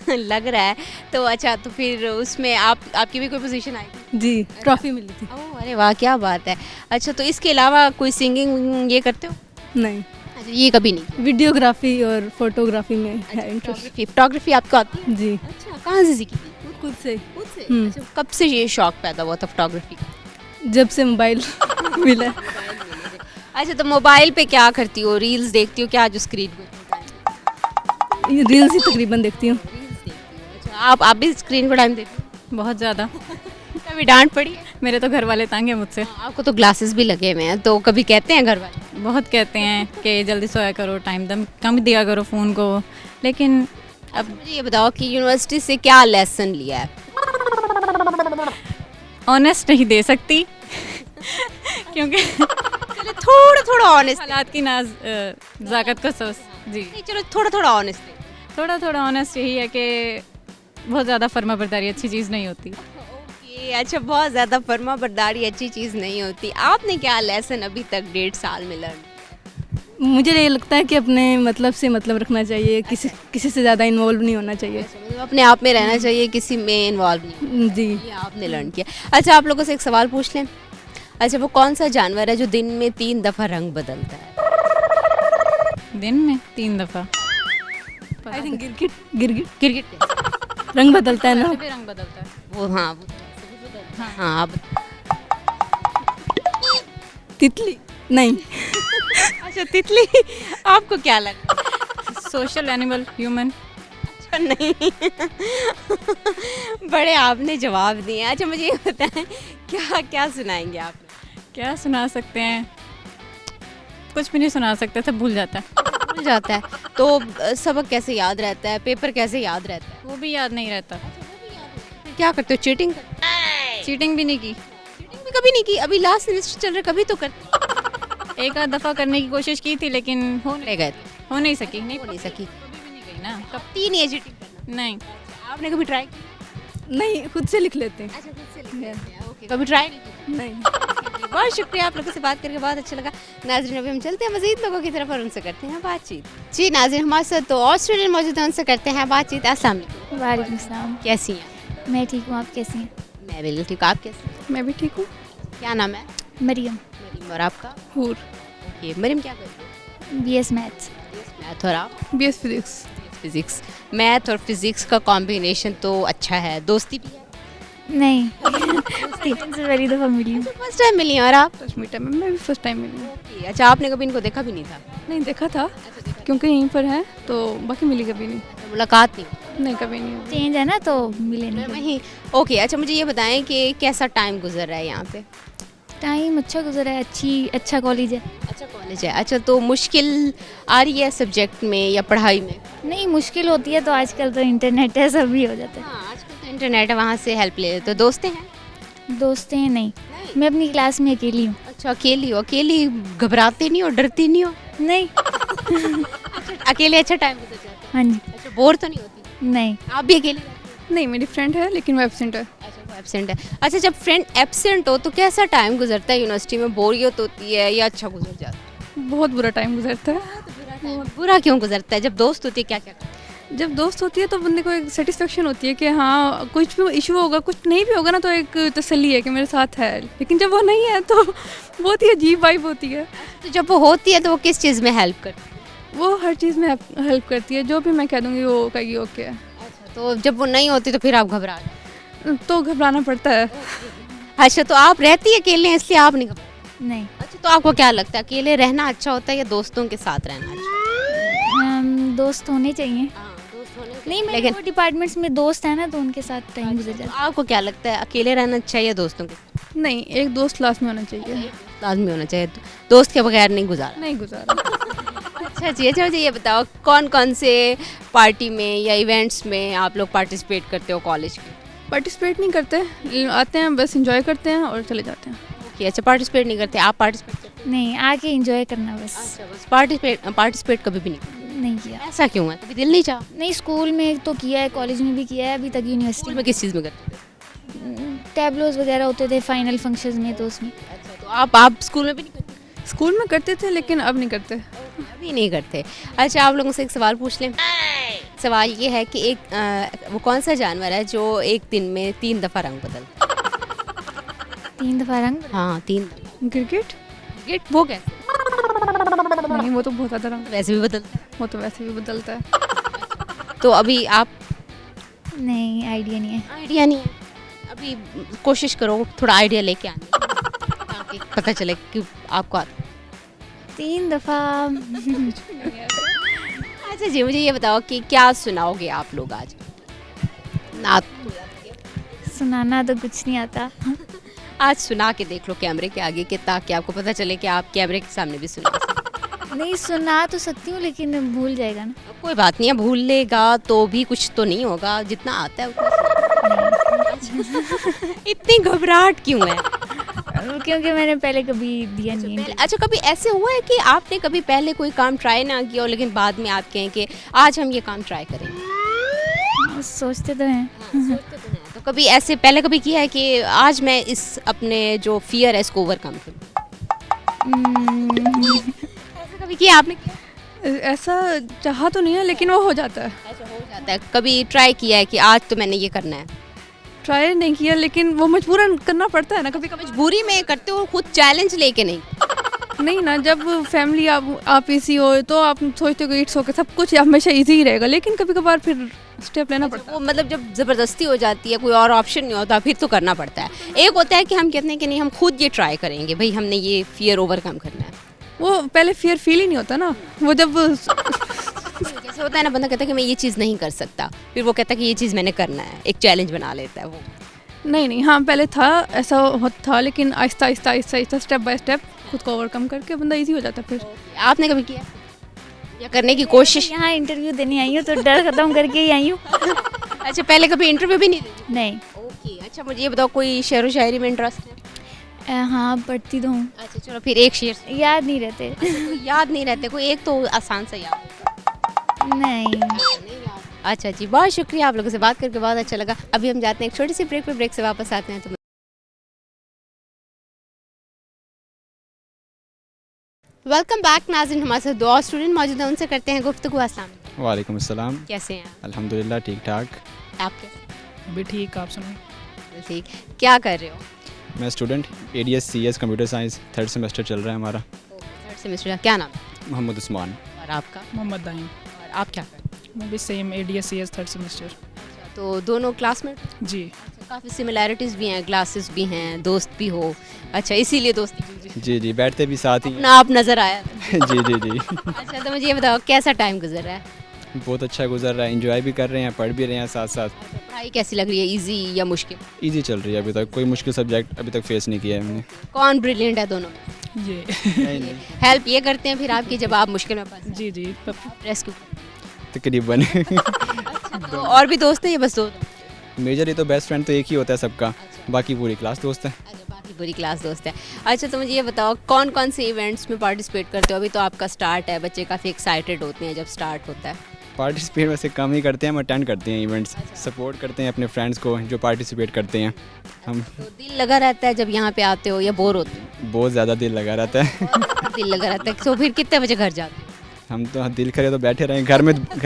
लग रहा है। तो अच्छा, तो फिर उसमें आपकी भी कोई पोजीशन आई थी? जी, ट्रॉफी मिली थी। ओह, अरे वाह, क्या बात है। अच्छा, तो इसके अलावा कोई सिंगिंग ये करते हो? नहीं, अच्छा, ये कभी नहीं? वीडियोग्राफी और फोटोग्राफी में है इंटरेस्ट। फोटोग्राफी आपको आती है? जी, अच्छा, कहाँ से सीखी थी? खुद से। खुद से? हम्म। अच्छा, कब से ये शौक पैदा हुआ था फोटोग्राफी का? जब से मोबाइल मिला। अच्छा, तो मोबाइल पे क्या करती हो? रील्स देखती हो क्या जो स्क्रीन पे? रील्स ही तकरीबन देखती हूँ। अच्छा, आप भी स्क्रीन पर टाइम देती हो? बहुत ज़्यादा। कभी डांट पड़ी है? मेरे तो घर वाले तंग हैं मुझसे, आपको तो ग्लासेस भी लगे हुए हैं, तो कभी कहते हैं घर वाले? बहुत कहते हैं कि जल्दी सोया करो, टाइम दम कम दिया करो फ़ोन को, लेकिन अब मुझे ये बताओ कि यूनिवर्सिटी से क्या लेसन लिया है? ऑनेस्ट नहीं दे सकती क्योंकि चलो थोड़ा थोड़ा ऑनेस्ट, हालात की नाज़ाकत को सोच जी, चलो थोड़ा थोड़ा ऑनेस्ट। थोड़ा थोड़ा ऑनेस्ट यही है कि बहुत ज़्यादा फर्माबरदारी अच्छी चीज़ नहीं होती। ओके, अच्छा, बहुत ज़्यादा फर्मा बरदारी अच्छी चीज़ नहीं होती। आपने क्या लेसन अभी तक 1.5 साल में लर्न? मुझे ये लगता है कि अपने मतलब से मतलब रखना चाहिए, किसी से ज़्यादा इन्वॉल्व नहीं होना चाहिए। मतलब अपने आप में रहना चाहिए, किसी में इन्वॉल्व नहीं। जी। ये आपने लर्न किया। अच्छा, आप लोगों से एक सवाल पूछ लें। अच्छा, वो कौन सा जानवर है जो दिन में 3 दफ़ा रंग बदलता है? दिन में 3 दफ़ा आई थिंक गिरगिट क्रिकेट रंग बदलता है ना। भी रंग बदलता है। वो, हाँ वो, हाँ आप। तितली नहीं। अच्छा, तितली। आपको क्या लगता सोशल एनिमल, ह्यूमन। है? नहीं। बड़े आपने जवाब दिए। अच्छा, मुझे ये बताएं, क्या क्या सुनाएंगे आप? क्या सुना सकते हैं? कुछ भी नहीं सुना सकते थे, भूल जाता है। भूल जाता है तो सबक कैसे याद रहता है? पेपर कैसे याद रहता है? वो भी याद नहीं रहता। फिर क्या करते हो? चीटिंग? चीटिंग भी नहीं की, चीटिंग भी कभी नहीं की? अभी लास्ट सेमेस्टर चल रहा है, कभी तो कर एक आध दफ़ा करने की कोशिश की थी, लेकिन ले गए? हो नहीं सकी। नहीं हो नहीं सकी। कभी भी नहीं गई ना। कब तीन ये चीटिंग करना? नहीं, आपने कभी ट्राई की? नहीं, खुद से लिख लेते हैं। अच्छा, खुद से लिख लेते हैं। ओके, कभी ट्राई नहीं की? नहीं। बहुत शुक्रिया, आप लोगों से बात करके बहुत अच्छा लगा। नाज़रीन, अभी हम चलते हैं मज़ीद लोगों की तरफ और उनसे करते हैं बातचीत। जी नाज़रीन, हमारे साथ तो और स्टूडेंट मौजूद हैं, उनसे करते हैं बातचीत। अस्सलाम वालेकुम। वालेकुम सलाम। कैसी हैं? मैं ठीक हूँ, आप कैसी हैं? मैं बिल्कुल ठीक हूँ। आप कैसी हैं? मैं भी ठीक हूँ। क्या नाम है? मरियम, मरीम। और आपका? हूर। ओके, मरीम क्या करती है? BS maths. मैथ। और आप? BS physics. फिज़िक्स। मैथ और फिज़िक्स का कॉम्बिनेशन तो अच्छा है। दोस्ती भी है? नहीं स्टीफन से पहली दफ़ा मिली हूँ। फर्स्ट टाइम मिली हैं। और आप? फर्स्ट मीटर में मैं भी फर्स्ट टाइम मिली हूँ। ओके, अच्छा, आपने कभी इनको देखा भी नहीं था? नहीं देखा था क्योंकि यहीं पर है, तो बाकी मिली कभी नहीं। तो मुलाकात नहीं? नहीं कभी नहीं हुई। चेंज है ना तो मिले नहीं। वहीं। ओके, अच्छा, मुझे ये बताएं कि कैसा टाइम गुजर रहा है यहाँ पे? टाइम अच्छा गुजरा है, अच्छा कॉलेज है। अच्छा कॉलेज है। अच्छा, तो मुश्किल आ रही है सब्जेक्ट में या पढ़ाई में? नहीं मुश्किल होती है तो आजकल तो इंटरनेट है, सब भी हो जाता हाँ, आजकल तो इंटरनेट है, वहाँ से हेल्प ले लेते हो। दोस्तें हैं? है। दोस्तें हैं नहीं, मैं अपनी क्लास में अकेली हूँ। अच्छा, अकेली हो? अकेली घबराते नहीं हो, डरती नहीं हो? नहीं अकेले अच्छा टाइम गुजर जाता है? हाँ जी। अच्छा, बोर तो नहीं होती? नहीं आप भी अकेले रहती हो? नहीं मेरी फ्रेंड है लेकिन वो एब्सेंट है। अच्छा, वो एब्सेंट है। अच्छा, जब फ्रेंड एब्सेंट हो तो कैसा टाइम गुजरता है यूनिवर्सिटी में? बोरियत होती है या अच्छा गुजर जाता है? बहुत बुरा टाइम गुजरता है। बुरा क्यों गुजरता है? जब दोस्त होती है क्या क्या करते जब दोस्त होती है तो बंदे को एक सेटिस्फेक्शन होती है कि हाँ कुछ भी इशू होगा, कुछ नहीं भी होगा ना, तो एक तसल्ली है कि मेरे साथ है। लेकिन जब वो नहीं है तो बहुत ही अजीब वाइब होती है। हैं? तो जब वो होती है तो वो किस चीज़ में हेल्प करती है? वो हर चीज़ में हेल्प करती है, जो भी मैं कह दूँगी वो कहेगी ओके है। अच्छा, तो जब वो नहीं होती तो फिर आप घबरा जाते तो घबराना पड़ता है। हो? अच्छा, तो आप रहती है अकेले हैं इसलिए आप नहीं घबराते? नहीं अच्छा, तो आपको क्या लगता है अकेले रहना अच्छा होता है या दोस्तों के साथ रहना अच्छा? दोस्त होने चाहिए। दोस्त होने नहीं मेरे लेकिन वो डिपार्टमेंट्स में दोस्त है ना तो उनके साथ टाइम गुजर तो जाता आपको क्या लगता है अकेले रहना अच्छा है या दोस्तों के साथ? नहीं एक दोस्त क्लास में होना चाहिए। लाजमी होना चाहिए। दोस्त के बगैर नहीं गुजारा। नहीं गुजारा। अच्छा जी, अच्छा मुझे ये बताओ कौन कौन से पार्टी में या इवेंट्स में आप लोग पार्टिसिपेट करते हो कॉलेज के? पार्टिसिपेट नहीं करते, आते हैं बस इंजॉय करते हैं और चले जाते हैं। ओके, अच्छा, पार्टिसिपेट नहीं करते। आप पार्टिसिपेट करते है। नहीं आके एंजॉय करना बस। अच्छा, बस पार्टिसिपेट कभी भी नहीं करते? नहीं किया। ऐसा क्यों है? कभी दिल नहीं चाहा? नहीं स्कूल में तो किया है, कॉलेज में भी किया है, अभी तक यूनिवर्सिटी स्कूल में किस चीज़ में करते थे? टैबलोज वगैरह होते थे फाइनल फंक्शंस में तो उसमें। अच्छा, तो आप स्कूल में भी नहीं करते? स्कूल में करते थे लेकिन अब नहीं करते। अभी नहीं करते। अच्छा, आप लोगों से एक सवाल पूछ लें। सवाल ये है कि वो कौन सा जानवर है जो एक दिन में 3 दफ़ा रंग बदलता है? 3 दफ़ा रंग। हाँ, 3 दफ़ा। क्रिकेट। क्रिकेट? वो कैसे? नहीं, वो तो बहुत ज़्यादा रंग, वैसे भी बदलता वो तो वैसे भी बदलता है। है। तो अभी आप नहीं, आइडिया नहीं है। आइडिया नहीं है, अभी कोशिश करो थोड़ा आइडिया लेके आने की, ताकि पता चले कि आपको आता है। 3 दफ़ा अच्छा जी, मुझे ये बताओ कि क्या सुनाओगे आप लोग आज? नात सुनाना तो कुछ नहीं आता। आज सुना के देख लो कैमरे के आगे कि ताकि आपको पता चले कि आप कैमरे के सामने भी सुना सकते नहीं, सुना तो सकती हूँ लेकिन भूल जाएगा ना। हो। कोई बात नहीं है, भूल लेगा तो भी कुछ तो नहीं होगा, जितना आता है उतना सुना। इतनी घबराहट क्यों है? क्योंकि मैंने पहले कभी दिया नहीं है। अच्छा, कभी ऐसे हुआ है कि आपने कभी पहले कोई काम ट्राई ना किया हो लेकिन बाद में आप कहें कि आज हम ये काम ट्राई करेंगे? सोचते तो हैं। तो कभी ऐसे पहले कभी किया है कि आज मैं इस अपने जो फियर है इसको ओवरकम करूँ? ऐसा कभी किया आपने? ऐसा चाहा तो नहीं है लेकिन वो हो जाता है। ऐसा हो जाता है, कभी ट्राई किया है कि आज तो मैंने ये करना है? ट्राई नहीं किया लेकिन वो मजबूरन करना पड़ता है ना कभी कभी। मजबूरी में करते हो, खुद चैलेंज लेके नहीं? नहीं ना, जब फैमिली आप इसी हो तो आप सोचते हो कि इट्स ओके, सब कुछ हमेशा इजी ही रहेगा, लेकिन कभी कभार फिर स्टेप लेना पड़ता वो मतलब जब ज़बरदस्ती हो जाती है, कोई और ऑप्शन नहीं होता, फिर तो करना पड़ता है। एक होता है कि हम कहते हैं कि नहीं हम खुद ये ट्राई करेंगे, भाई हमने ये फियर ओवरकम करना है। है। वो पहले फियर फील ही नहीं होता ना, वो जब जैसे होता है ना, बंदा कहता है कि मैं ये चीज़ नहीं कर सकता, फिर वो कहता है कि ये चीज़ मैंने करना है, एक चैलेंज बना लेता है वो। नहीं, हाँ पहले था, ऐसा था, लेकिन Aahista Aahista Aahista Aahista step by step खुद को ओवरकम करके बंदा इजी हो जाता है फिर। आपने कभी किया या करने की कोशिश? यहाँ इंटरव्यू देने आई हूँ तो डर खत्म करके ही आई हूँ। अच्छा, पहले कभी इंटरव्यू भी नहीं दी? नहीं। ओके, अच्छा मुझे ये बताओ, कोई शेर व शायरी में इंटरेस्ट है? हाँ, पढ़ती तो हूँ। अच्छा चलो फिर एक शेर याद नहीं रहते। कोई याद नहीं रहते, कोई एक तो आसान सा याद होगा। नहीं। अच्छा जी, बहुत शुक्रिया, आप लोगों से बात करके बहुत अच्छा लगा। अभी हम जाते हैं एक छोटी सी ब्रेक पे, ब्रेक से वापस आते हैं। तो वेलकम बैक नाज़रीन, हमारे साथ 2 और स्टूडेंट मौजूद हैं, उनसे करते हैं गुफ्तगू। अस्सलाम वालेकुम। वालेकुम अस्सलाम। कैसे हैं अल्हम्दुलिल्लाह ठीक ठाक। आप? कैसे? अभी ठीक, आप सुनाइए। ठीक, क्या कर रहे हो? मैं student ADS CS computer science 3rd semester चल रहा है हमारा। 3rd सेमेस्टर का क्या नाम है? मोहम्मद उस्मान। और आपका? मोहम्मद दाहिम। और आप क्या कर रहे मैं भी same ADS CS 3rd semester. हो? तो दोनों क्लासमेट? जी। काफ़ी सिमिलैरिटीज़ भी हैं, क्लासेस भी हैं, दोस्त भी हो। अच्छा, इसीलिए दोस्ती जी जी, बैठते भी साथ ही। ना आप नज़र आया। जी जी जी। अच्छा, तो मुझे ये बताओ कैसा टाइम गुजर रहा है? बहुत अच्छा गुजर रहा है, एंजॉय भी कर रहे हैं, पढ़ भी रहे हैं साथ साथ। पढ़ाई कैसी लग रही है, इजी या मुश्किल? इजी चल रही है अभी तक, कोई मुश्किल सब्जेक्ट अभी तक फेस नहीं किया है हमने। कौन ब्रिलियंट है दोनों में? ये नहीं हेल्प ये करते हैं फिर आपकी जब आप मुश्किल में फंसे? जी जी। रेस्क्यू? तकरीबन। तो और भी दोस्त हैं या बस दो? मेजर ही तो बेस्ट फ्रेंड तो एक ही होता है सबका, बाकी पूरी क्लास दोस्त है। अच्छा, बाकी पूरी क्लास दोस्त है। अच्छा, तो मुझे ये बताओ कौन कौन से इवेंट्स में पार्टिसिपेट करते हो? अभी तो आपका स्टार्ट है, बच्चे काफ़ी एक्साइटेड होते हैं जब स्टार्ट होता है। पार्टिसिपेट वैसे कम ही करते हैं, हम अटेंड करते हैं इवेंट्स, सपोर्ट करते हैं अपने फ्रेंड्स को जो पार्टिसिपेट करते हैं। हम तो दिल लगा रहता है जब यहाँ पे आते हो या बोर होते हो? बहुत ज़्यादा दिल लगा रहता है। दिल लगा रहता है। तो फिर कितने बजे घर जाते हो? हम तो दिल करे तो बैठे रहें, घर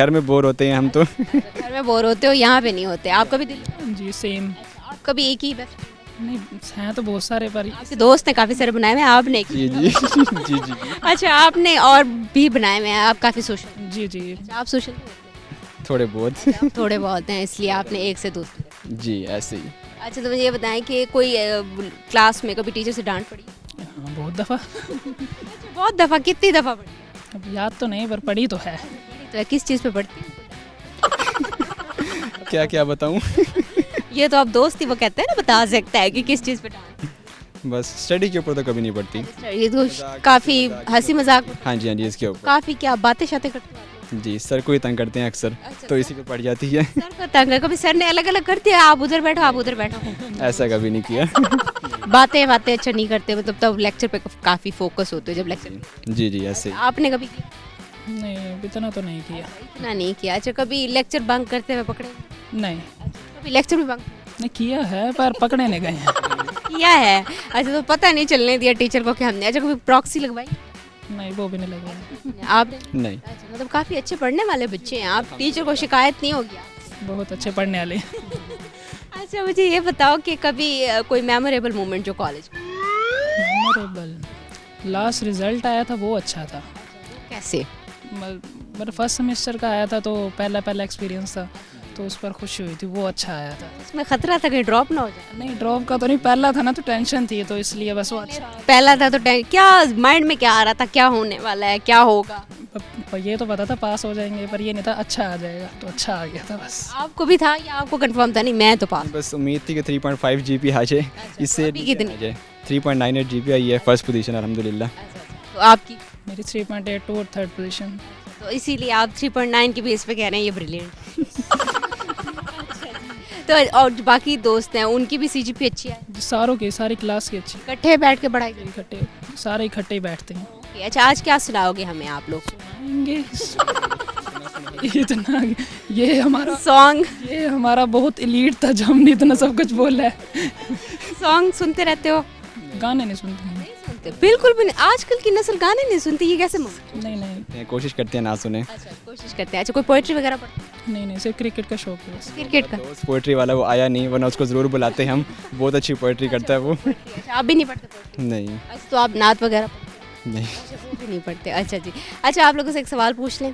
में बोर होते हैं हम तो। घर में बोर होते हो, यहाँ पे नहीं होते। आपका भी दिल? जी सेम। आपका भी एक ही बेस्ट? नहीं, हैं तो बहुत सारे पर आपके दोस्त ने काफ़ी सारे बनाए हुए हैं, आपने? जी जी जी जी। अच्छा, आपने और भी बनाए हुए हैं, आप काफ़ी सोशल? जी जी। अच्छा, आप सोशल थोड़े बहुत। थोड़े बहुत हैं, इसलिए आपने एक से दोस्त? जी ऐसे ही। अच्छा, तो मुझे ये बताएं कि कोई क्लास में कभी टीचर से डांट पड़ी? हाँ, बहुत दफ़ा। बहुत दफ़ा? कितनी दफ़ा पड़ी? अब याद तो नहीं पर पढ़ी तो है। तो किस चीज़ पे पढ़ती है? क्या क्या बताऊं? ये तो आप दोस्त ही वो कहते हैं ना, बता सकता है कि किस चीज़ पे डांट। बस स्टडी के ऊपर तो कभी नहीं पड़ती। ये तो काफ़ी हंसी मजाक, हाँ जी इसके ऊपर काफ़ी क्या बातें शातें करते हो? जी, सर को ही तंग करते हैं अक्सर, अच्छा, तो इसी पे पड़ जाती है। सर को तंग है, कभी सर ने अलग अलग कर दिया, आप उधर बैठो आप उधर बैठो? ऐसा कभी नहीं किया। बातें अच्छा नहीं करते, मतलब तब लेक्चर पे काफ़ी फोकस होते हो जब लेक्चर? जी जी ऐसे। आपने कभी किया? नहीं, इतना तो नहीं किया। इतना नहीं किया। अच्छा, कभी लेक्चर बंक करते हुए पकड़े? नहीं। कभी लेक्चर भी बंक नहीं किया है पर पकड़े नहीं गए हैं। किया है? अच्छा, तो पता नहीं चलने दिया टीचर को कि हमने। अच्छा, कभी प्रॉक्सी लगवाई? नहीं, वो भी नहीं लगा। आपने? नहीं। अच्छा, मतलब काफ़ी अच्छे पढ़ने वाले बच्चे हैं आप, टीचर को शिकायत नहीं होगी? बहुत अच्छे पढ़ने वाले। अच्छा, मुझे ये बताओ कि कभी कोई मेमोरेबल मोमेंट जो कॉलेज में? मेमोरेबल लास्ट रिजल्ट आया था वो अच्छा था। कैसे? मेरा फर्स्ट सेमेस्टर का आया था तो पहला एक्सपीरियंस था, तो उस पर खुशी हुई थी, वो अच्छा आया था। उसमें खतरा था कहीं ड्रॉप ना हो जाए? नहीं, ड्रॉप का तो नहीं, पहला था ना तो टेंशन थी, तो इसलिए बस वो अच्छा। पहला था तो क्या माइंड में क्या आ रहा था, क्या होने वाला है, क्या होगा? ये तो पता था पास हो जाएंगे, पर ये नहीं था अच्छा आ जाएगा, तो अच्छा आ गया था बस। आपको भी था या आपको कंफर्म था नहीं मैं तो पास? बस उम्मीद थी कि 3.5 GPA आ जाए, इससे अभी कितनी? आ जाए। 3.98 GPA आई है, फर्स्ट पोजीशन अल्हम्दुलिल्लाह। तो आपकी? मेरी 3.82 और थर्ड पोजीशन। तो इसीलिए आप 3.9 की बेस पे कह रहे हैं ये ब्रिलियंट। तो और जो बाकी दोस्त हैं उनकी भी CGPA अच्छी है? सारों की, सारी क्लास की अच्छी। इकट्ठे बैठ के पढ़ाई करें? इकट्ठे, सारे इकट्ठे ही बैठते हैं। Okay, अच्छा आज क्या सुनाओगे हमें आप लोग? सुनाएंगे इतना, ये हमारा बहुत एलीट था जो हमने इतना सब कुछ बोला है। सॉन्ग सुनते रहते हो? गाने नहीं सुनते हैं। नहीं सुनते, बिल्कुल भी नहीं। आजकल की नस्ल गाने नहीं सुनती, ये कैसे मुमकिन? नहीं, कोशिश करते हैं ना सुने। अच्छा, कोशिश करते हैं। अच्छा, कोई पोएट्री वगैरह पढ़ते हैं? नहीं, सिर्फ क्रिकेट का शौक है बस। क्रिकेट का? दोस्त पोएट्री वाला वो आया नहीं, वरना उसको ज़रूर बुलाते हैं हम, बहुत अच्छी पोएट्री करता है वो। अच्छा, आप भी नहीं पढ़ते पोएट्री? नहीं अच्छा, तो आप नात वगैरह पढ़ते हैं? नहीं। अच्छा, वो भी नहीं पढ़ते। अच्छा जी। अच्छा, आप लोगों से एक सवाल पूछ लें,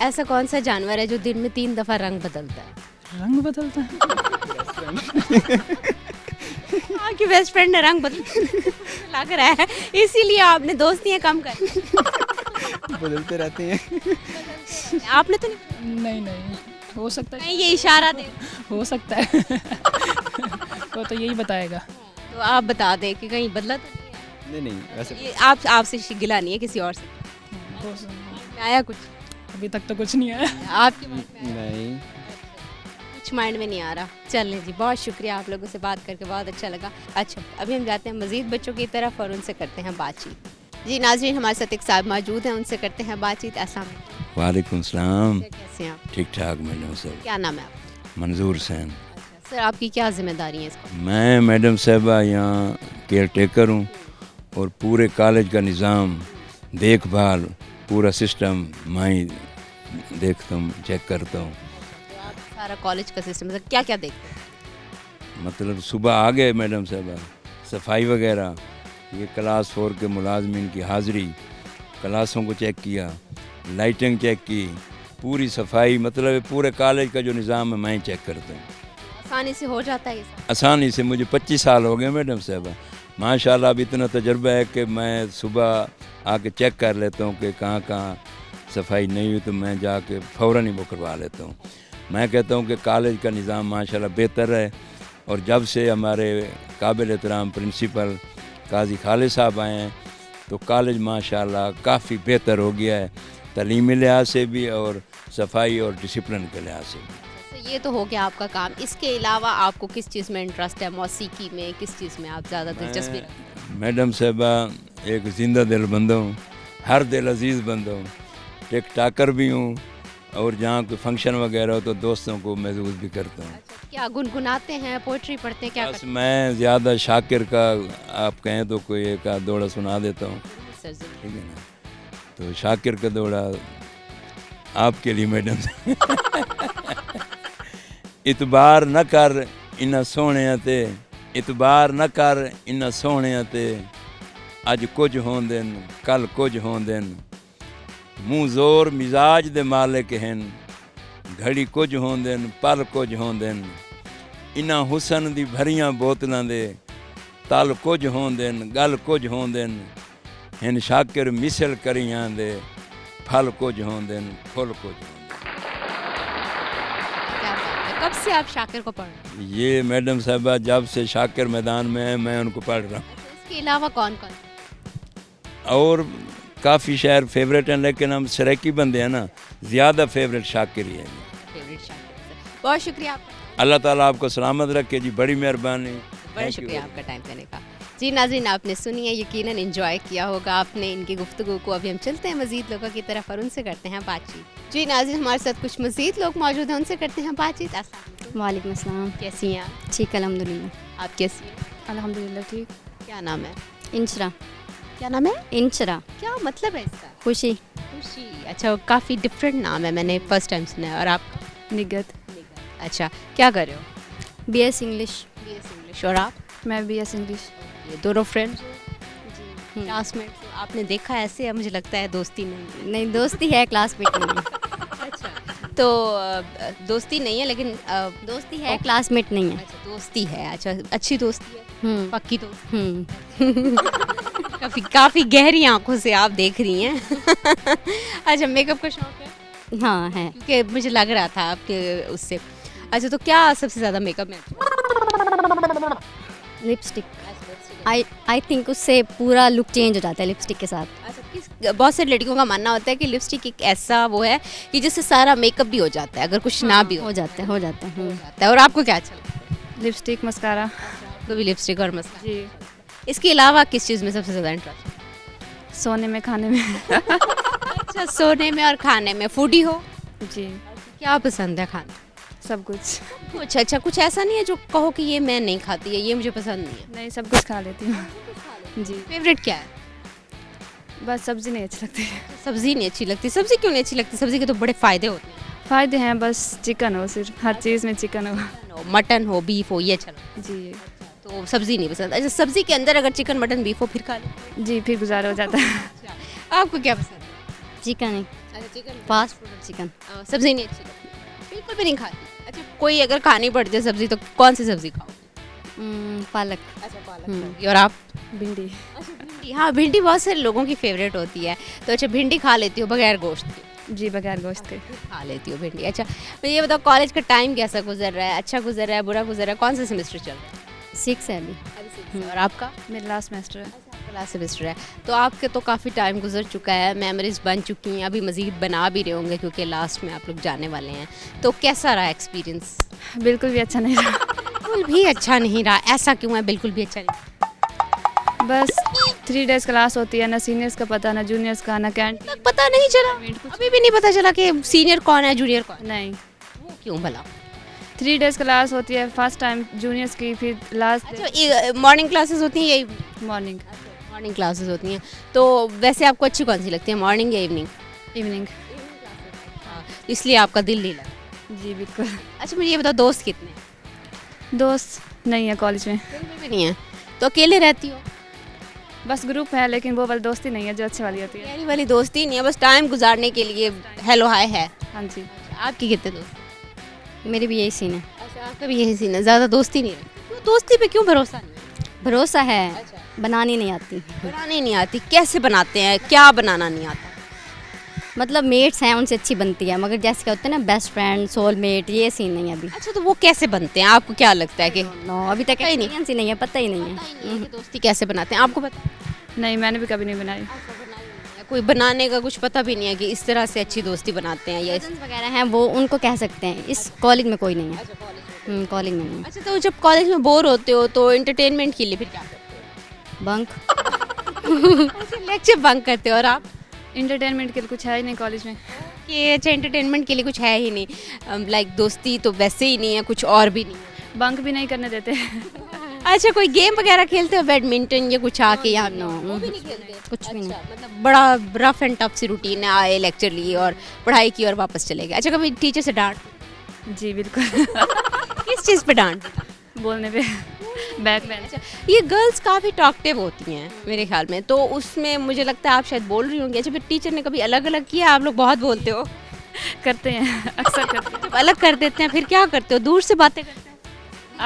ऐसा कौन सा जानवर है जो दिन में 3 दफ़ा रंग बदलता है? रंग बदलता है? आपकी बेस्ट फ्रेंड ने रंग बदल लग रहा है, इसीलिए आपने दोस्तियाँ कम कर। बदलते रहते हैं। आपने तो नहीं, हो सकता है। नहीं, ये इशारा दे। हो सकता है। तो यही बताएगा। तो आप बता दें कि कहीं बदला तो नहीं वैसे ये आपसे गिला नहीं है, किसी और से आया कुछ? अभी तक तो कुछ नहीं आया। आपके माइंड में आया? नहीं, कुछ माइंड में नहीं आ रहा। चलें जी, बहुत शुक्रिया, आप लोगों से बात करके बहुत अच्छा लगा। अच्छा, अभी हम जाते हैं मज़ीद बच्चों की तरफ और उनसे करते हैं बातचीत। जी नाज़रीन, हमारे साथ एक साहब मौजूद हैं, उनसे करते हैं बातचीत। अस्सलाम वालेकुम। वालेकुम सलाम। कैसे हैं आप? ठीक ठाक मैडम सर। क्या नाम है आपका? मंजूर हुसैन। अच्छा सर, आपकी क्या जिम्मेदारी है इसको? मैं मैडम साहबा यहाँ केयर टेकर हूँ और पूरे कॉलेज का निज़ाम, देखभाल, पूरा सिस्टम मैं ही देखता हूँ, चेक करता हूँ। सारा कॉलेज का सिस्टम, मतलब क्या क्या देखते हैं? मतलब सुबह आ गए मैडम साहबा, सफाई वगैरह, ये क्लास 4 के मुलाजमीन की हाज़िरी, क्लासों को चेक किया, लाइटिंग चेक की, पूरी सफाई, मतलब पूरे कॉलेज का जो निज़ाम है मैं ही चेक करता हूँ। आसानी से हो जाता है ये सब? आसानी से। मुझे 25 साल हो गए मैडम साहबा, माशाल्लाह। अब इतना तजर्बा है कि मैं सुबह आके चेक कर लेता हूँ कि कहाँ कहाँ सफाई नहीं हुई, तो मैं जाके फ़ौरन ही वो करवा लेता हूँ। मैं कहता हूँ कि कॉलेज का निज़ाम माशाल्लाह बेहतर है, और जब से हमारे काबिल एहतराम प्रिंसिपल काजी खालिद साहब आए हैं तो कॉलेज माशाल्लाह काफ़ी बेहतर हो गया है, तालीमी लिहाज से भी और सफाई और डिसिप्लिन के लिहाज से भी। तो ये तो हो गया आपका काम। इसके अलावा आपको किस चीज़ में इंटरेस्ट है? मौसीकी में किस चीज़ में आप ज़्यादा दिलचस्पी रखते हैं? मैडम साहबा एक ज़िंदा दिल बंदा हूँ, हर दिल अजीज़ बंदा हूँ, टिक टाकर भी हूँ, और जहाँ कोई फंक्शन वगैरह हो तो दोस्तों को महसूस भी करता हूँ। अच्छा, क्या गुनगुनाते हैं, पोइट्री पढ़ते हैं, क्या बस करते हैं? मैं ज़्यादा शाकिर का, आप कहें तो कोई एक आध दौड़ा सुना देता हूँ, सर ज़रूर। ठीक है ना? तो शाकिर का दौड़ा आपके लिए मैडम। इतबार न कर इन्ना सोहणिया ते, इतबार न कर इन्ना सोहणिया ते, अज कुछ होंदे न कल कुछ होंदे न, मूँह जोर मिजाज दे मालिक हैं, घड़ी कुछ होंदे न पल कुछ होंदे न, इन्ना हुसन दी भरियां बोतलां दे, तल कुछ होंदे न गल कुछ होंदे न, हिन शाकिर मिसल करियां दे, फल कुछ होंदे न फुल कुछ होंदे। क्या बात है। कब से आप शाकिर को पढ़ रहे हैं? ये मैडम साहबा जब से शाकिर मैदान में है मैं उनको पढ़ रहा हूँ। इसके अलावा कौन कौन? और काफ़ी शायर फेवरेट हैं, लेकिन हम सराकी बंदे हैं ना, ज़्यादा फेवरेट शाकिर ही है। फेवरेट शाकिर? बहुत शुक्रिया आपका। अल्लाह ताला आपको सलामत रखे जी, बड़ी मेहरबानी। बड़ा शुक्रिया आपका टाइम देने का। जी नाज़रीन, आपने सुनी है, यकीनन एंजॉय किया होगा आपने इनकी गुफ्तगू को। अभी हम चलते हैं मज़ीद लोगों की तरफ और उनसे करते हैं बातचीत। जी नाज़रीन, हमारे साथ कुछ मज़ीद लोग मौजूद हैं, उनसे करते हैं बातचीत। अस्सलाम वालेकुम अस्सलाम। कैसी हैं आप? ठीक अल्हम्दुलिल्लाह। आप कैसी हैं? अल्हम्दुलिल्लाह ठीक। क्या नाम है? इंशरा। क्या नाम है? इंशरा। क्या मतलब है इसका? खुशी। खुशी। अच्छा, काफ़ी डिफरेंट नाम है, मैंने फर्स्ट टाइम सुना है। और आप? निगत। अच्छा, क्या कर रहे हो? BS English. BS English. और आप? मैं BS इंग्लिश। ये दोनों फ्रेंड्स? क्लासमेट आपने देखा ऐसे है, मुझे लगता है दोस्ती नहीं। नहीं, दोस्ती है, क्लासमेट नहीं है। अच्छा, तो दोस्ती नहीं है लेकिन दोस्ती है, क्लासमेट नहीं है। अच्छा, दोस्ती है। अच्छा, अच्छी दोस्ती है, पक्की दोस्ती। काफ़ी गहरी आंखों से आप देख रही हैं। अच्छा, मेकअप का शौक है? हाँ है, क्योंकि मुझे लग रहा था आपके उससे। अच्छा, तो क्या सबसे ज़्यादा मेकअप में? लिपस्टिक। आई थिंक उससे पूरा लुक चेंज हो जाता है लिपस्टिक के साथ। अच्छा, बहुत सारी लड़कियों का मानना होता है कि लिपस्टिक एक ऐसा वो है कि जिससे सारा मेकअप भी हो जाता है, अगर कुछ ना भी हो जाता है। और आपको क्या अच्छा लगता है? Lipstick, mascara. आपको भी लिपस्टिक और मस्कारा? जी। इसके अलावा किस चीज़ में सबसे ज़्यादा इंटरेस्ट? सोने में, खाने में। अच्छा, सोने में और खाने में। फूडी हो? जी। क्या पसंद है खाना? सब कुछ। अच्छा, कुछ ऐसा नहीं है जो कहो कि ये मैं नहीं खाती है, ये मुझे पसंद नहीं है? नहीं, सब कुछ खा लेती हूँ। जी। फेवरेट क्या है? बस सब्ज़ी नहीं अच्छी लगती। सब्ज़ी नहीं अच्छी लगती? सब्ज़ी क्यों नहीं अच्छी लगती? सब्ज़ी के तो बड़े फ़ायदे होते हैं। फ़ायदे हैं, बस चिकन हो, सिर्फ हर चीज़ में चिकन हो। मटन हो, बीफ हो, ये अच्छा लगता है। जी। तो सब्ज़ी नहीं पसंद। अच्छा, सब्ज़ी के अंदर अगर चिकन, मटन, बीफ हो फिर खा लो? जी, फिर गुजारा हो जाता है। आपको क्या पसंद है? चिकन है। अच्छा, चिकन। Fast food chicken. सब्ज़ी नहीं अच्छी लगती? बिल्कुल भी नहीं खाती? अच्छा, कोई अगर खानी पड़ जाए सब्ज़ी तो कौन सी सब्ज़ी खाओ? पालक। अच्छा, पालक। और आप? भिंडी। अच्छा, भिंडी। हाँ, भिंडी बहुत सारे लोगों की फेवरेट होती है। तो अच्छा, भिंडी खा लेती हो बगैर गोश्त के? जी, बगैर गोश्त के खा लेती हो भिंडी। अच्छा, मुझे ये बताओ, कॉलेज का टाइम कैसा गुजर रहा है? अच्छा गुजर रहा है, बुरा गुजर रहा है? कौन सा सेमेस्टर चल रहा है? 6 है अभी। और आपका? मेरा लास्ट सेमेस्टर है। लास्ट सेमेस्टर है। तो आपके तो काफ़ी टाइम गुजर चुका है, मेमोरीज बन चुकी हैं, अभी मज़ीद बना भी रहे होंगे क्योंकि लास्ट में आप लोग जाने वाले हैं। तो कैसा रहा एक्सपीरियंस? बिल्कुल भी अच्छा नहीं रहा। बिल्कुल भी अच्छा नहीं रहा? ऐसा क्यों है बिल्कुल भी अच्छा नहीं? बस 3 डेज़ क्लास होती है, ना सीनियर्स का पता, ना जूनियर्स का, ना कैंटीन। पता नहीं चला? अभी भी नहीं पता चला कि सीनियर कौन है, जूनियर कौन? नहीं। वो क्यों भला? 3 डेज़ क्लास होती है, फर्स्ट टाइम जूनियर्स की, फिर लास्ट। अच्छा, मॉर्निंग क्लासेस होती हैं? यही मॉर्निंग क्लासेस होती हैं। तो वैसे आपको अच्छी कौन सी लगती है, मॉर्निंग या इवनिंग? इवनिंग। इसलिए आपका दिल नहीं लगा? जी बिल्कुल। अच्छा, मुझे ये बताओ, दोस्त कितने हैं? दोस्त नहीं है कॉलेज में। बिल्कुल भी नहीं है? तो अकेले रहती हो? बस ग्रुप है, लेकिन वो वाली दोस्ती नहीं है जो अच्छी वाली होती है। गहरी वाली दोस्ती नहीं है, बस टाइम गुजारने के लिए हेलो हाय है। हाँ जी। आपकी कितने दोस्त? मेरी भी यही सीन है। अच्छा, आपका भी यही सीन है, ज़्यादा दोस्ती नहीं है? दोस्ती पे क्यों भरोसा नहीं? भरोसा है, बनानी नहीं आती। बनानी नहीं आती? कैसे बनाते हैं, क्या बनाना नहीं आता? मतलब मेट्स हैं, उनसे अच्छी बनती है, मगर जैसे क्या होता है ना, बेस्ट फ्रेंड, सोलमेट, ये सीन नहीं है अभी। अच्छा, तो वो कैसे बनते हैं? आपको क्या लगता है कि? नो, अभी तक एक्सपीरियंस ही नहीं है, पता ही नहीं है। दोस्ती कैसे बनाते हैं, आपको पता? नहीं, मैंने भी कभी नहीं बनाई। कोई बनाने का कुछ पता भी नहीं है कि इस तरह से अच्छी दोस्ती बनाते हैं, या वगैरह हैं वो, उनको कह सकते हैं। इस कॉलेज में कोई नहीं है। कॉलेज में नहीं। अच्छा, तो जब कॉलेज में बोर होते हो तो एंटरटेनमेंट के लिए फिर क्या करते हो? बंक। लेक्चर बंक करते हो। और आप? इंटरटेनमेंट के लिए कुछ है ही नहीं कॉलेज में। कि अच्छा, एंटरटेनमेंट के लिए कुछ है ही नहीं, लाइक दोस्ती तो वैसे ही नहीं है, कुछ और भी नहीं है? बंक भी नहीं करने देते। अच्छा, कोई गेम वगैरह खेलते हो, बैडमिंटन या कुछ आके यहाँ? वो भी नहीं खेलते, कुछ भी नहीं। मतलब बड़ा रफ एंड टफ सी रूटीन है, आए लेक्चर लिए और पढ़ाई की और वापस चले गए। अच्छा, कभी टीचर से डांट? जी बिल्कुल। किस चीज़ पे डांट? बोलने पे, बैक बेंच। अच्छा, ये गर्ल्स काफ़ी टॉकटिव होती हैं मेरे ख्याल में, तो उसमें मुझे लगता है आप शायद बोल रही होंगी। अच्छा, फिर टीचर ने कभी अलग अलग किया? आप लोग बहुत बोलते हो। करते हैं, अक्सर करते हैं। जब अलग कर देते हैं फिर क्या करते हो? दूर से बातें करते हैं?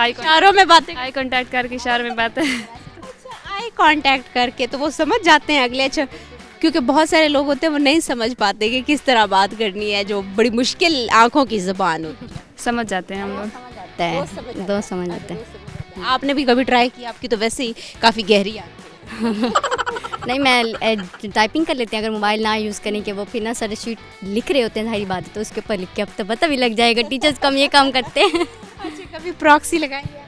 इशारों में बातें? आई कांटेक्ट करके इशारों में बातें। आई कांटेक्ट करके तो वो समझ जाते हैं अगले। अच्छा, क्योंकि बहुत सारे लोग होते हैं वो नहीं समझ पाते कि किस तरह बात करनी है, जो बड़ी मुश्किल आंखों की ज़बान होती है। समझ जाते हैं हम लोग। दोस्त समझ जाते हैं। आपने भी कभी ट्राई किया? आपकी तो वैसे ही काफ़ी गहरी नहीं, मैं टाइपिंग कर लेती हूँ। अगर मोबाइल ना यूज़ करने के, वो फिर ना सर शीट लिख रहे होते हैं सारी बातें, तो उसके ऊपर लिख के अब तो पता भी लग जाएगा। टीचर्स कम ये काम करते हैं। अच्छा, कभी प्रॉक्सी लगाई है?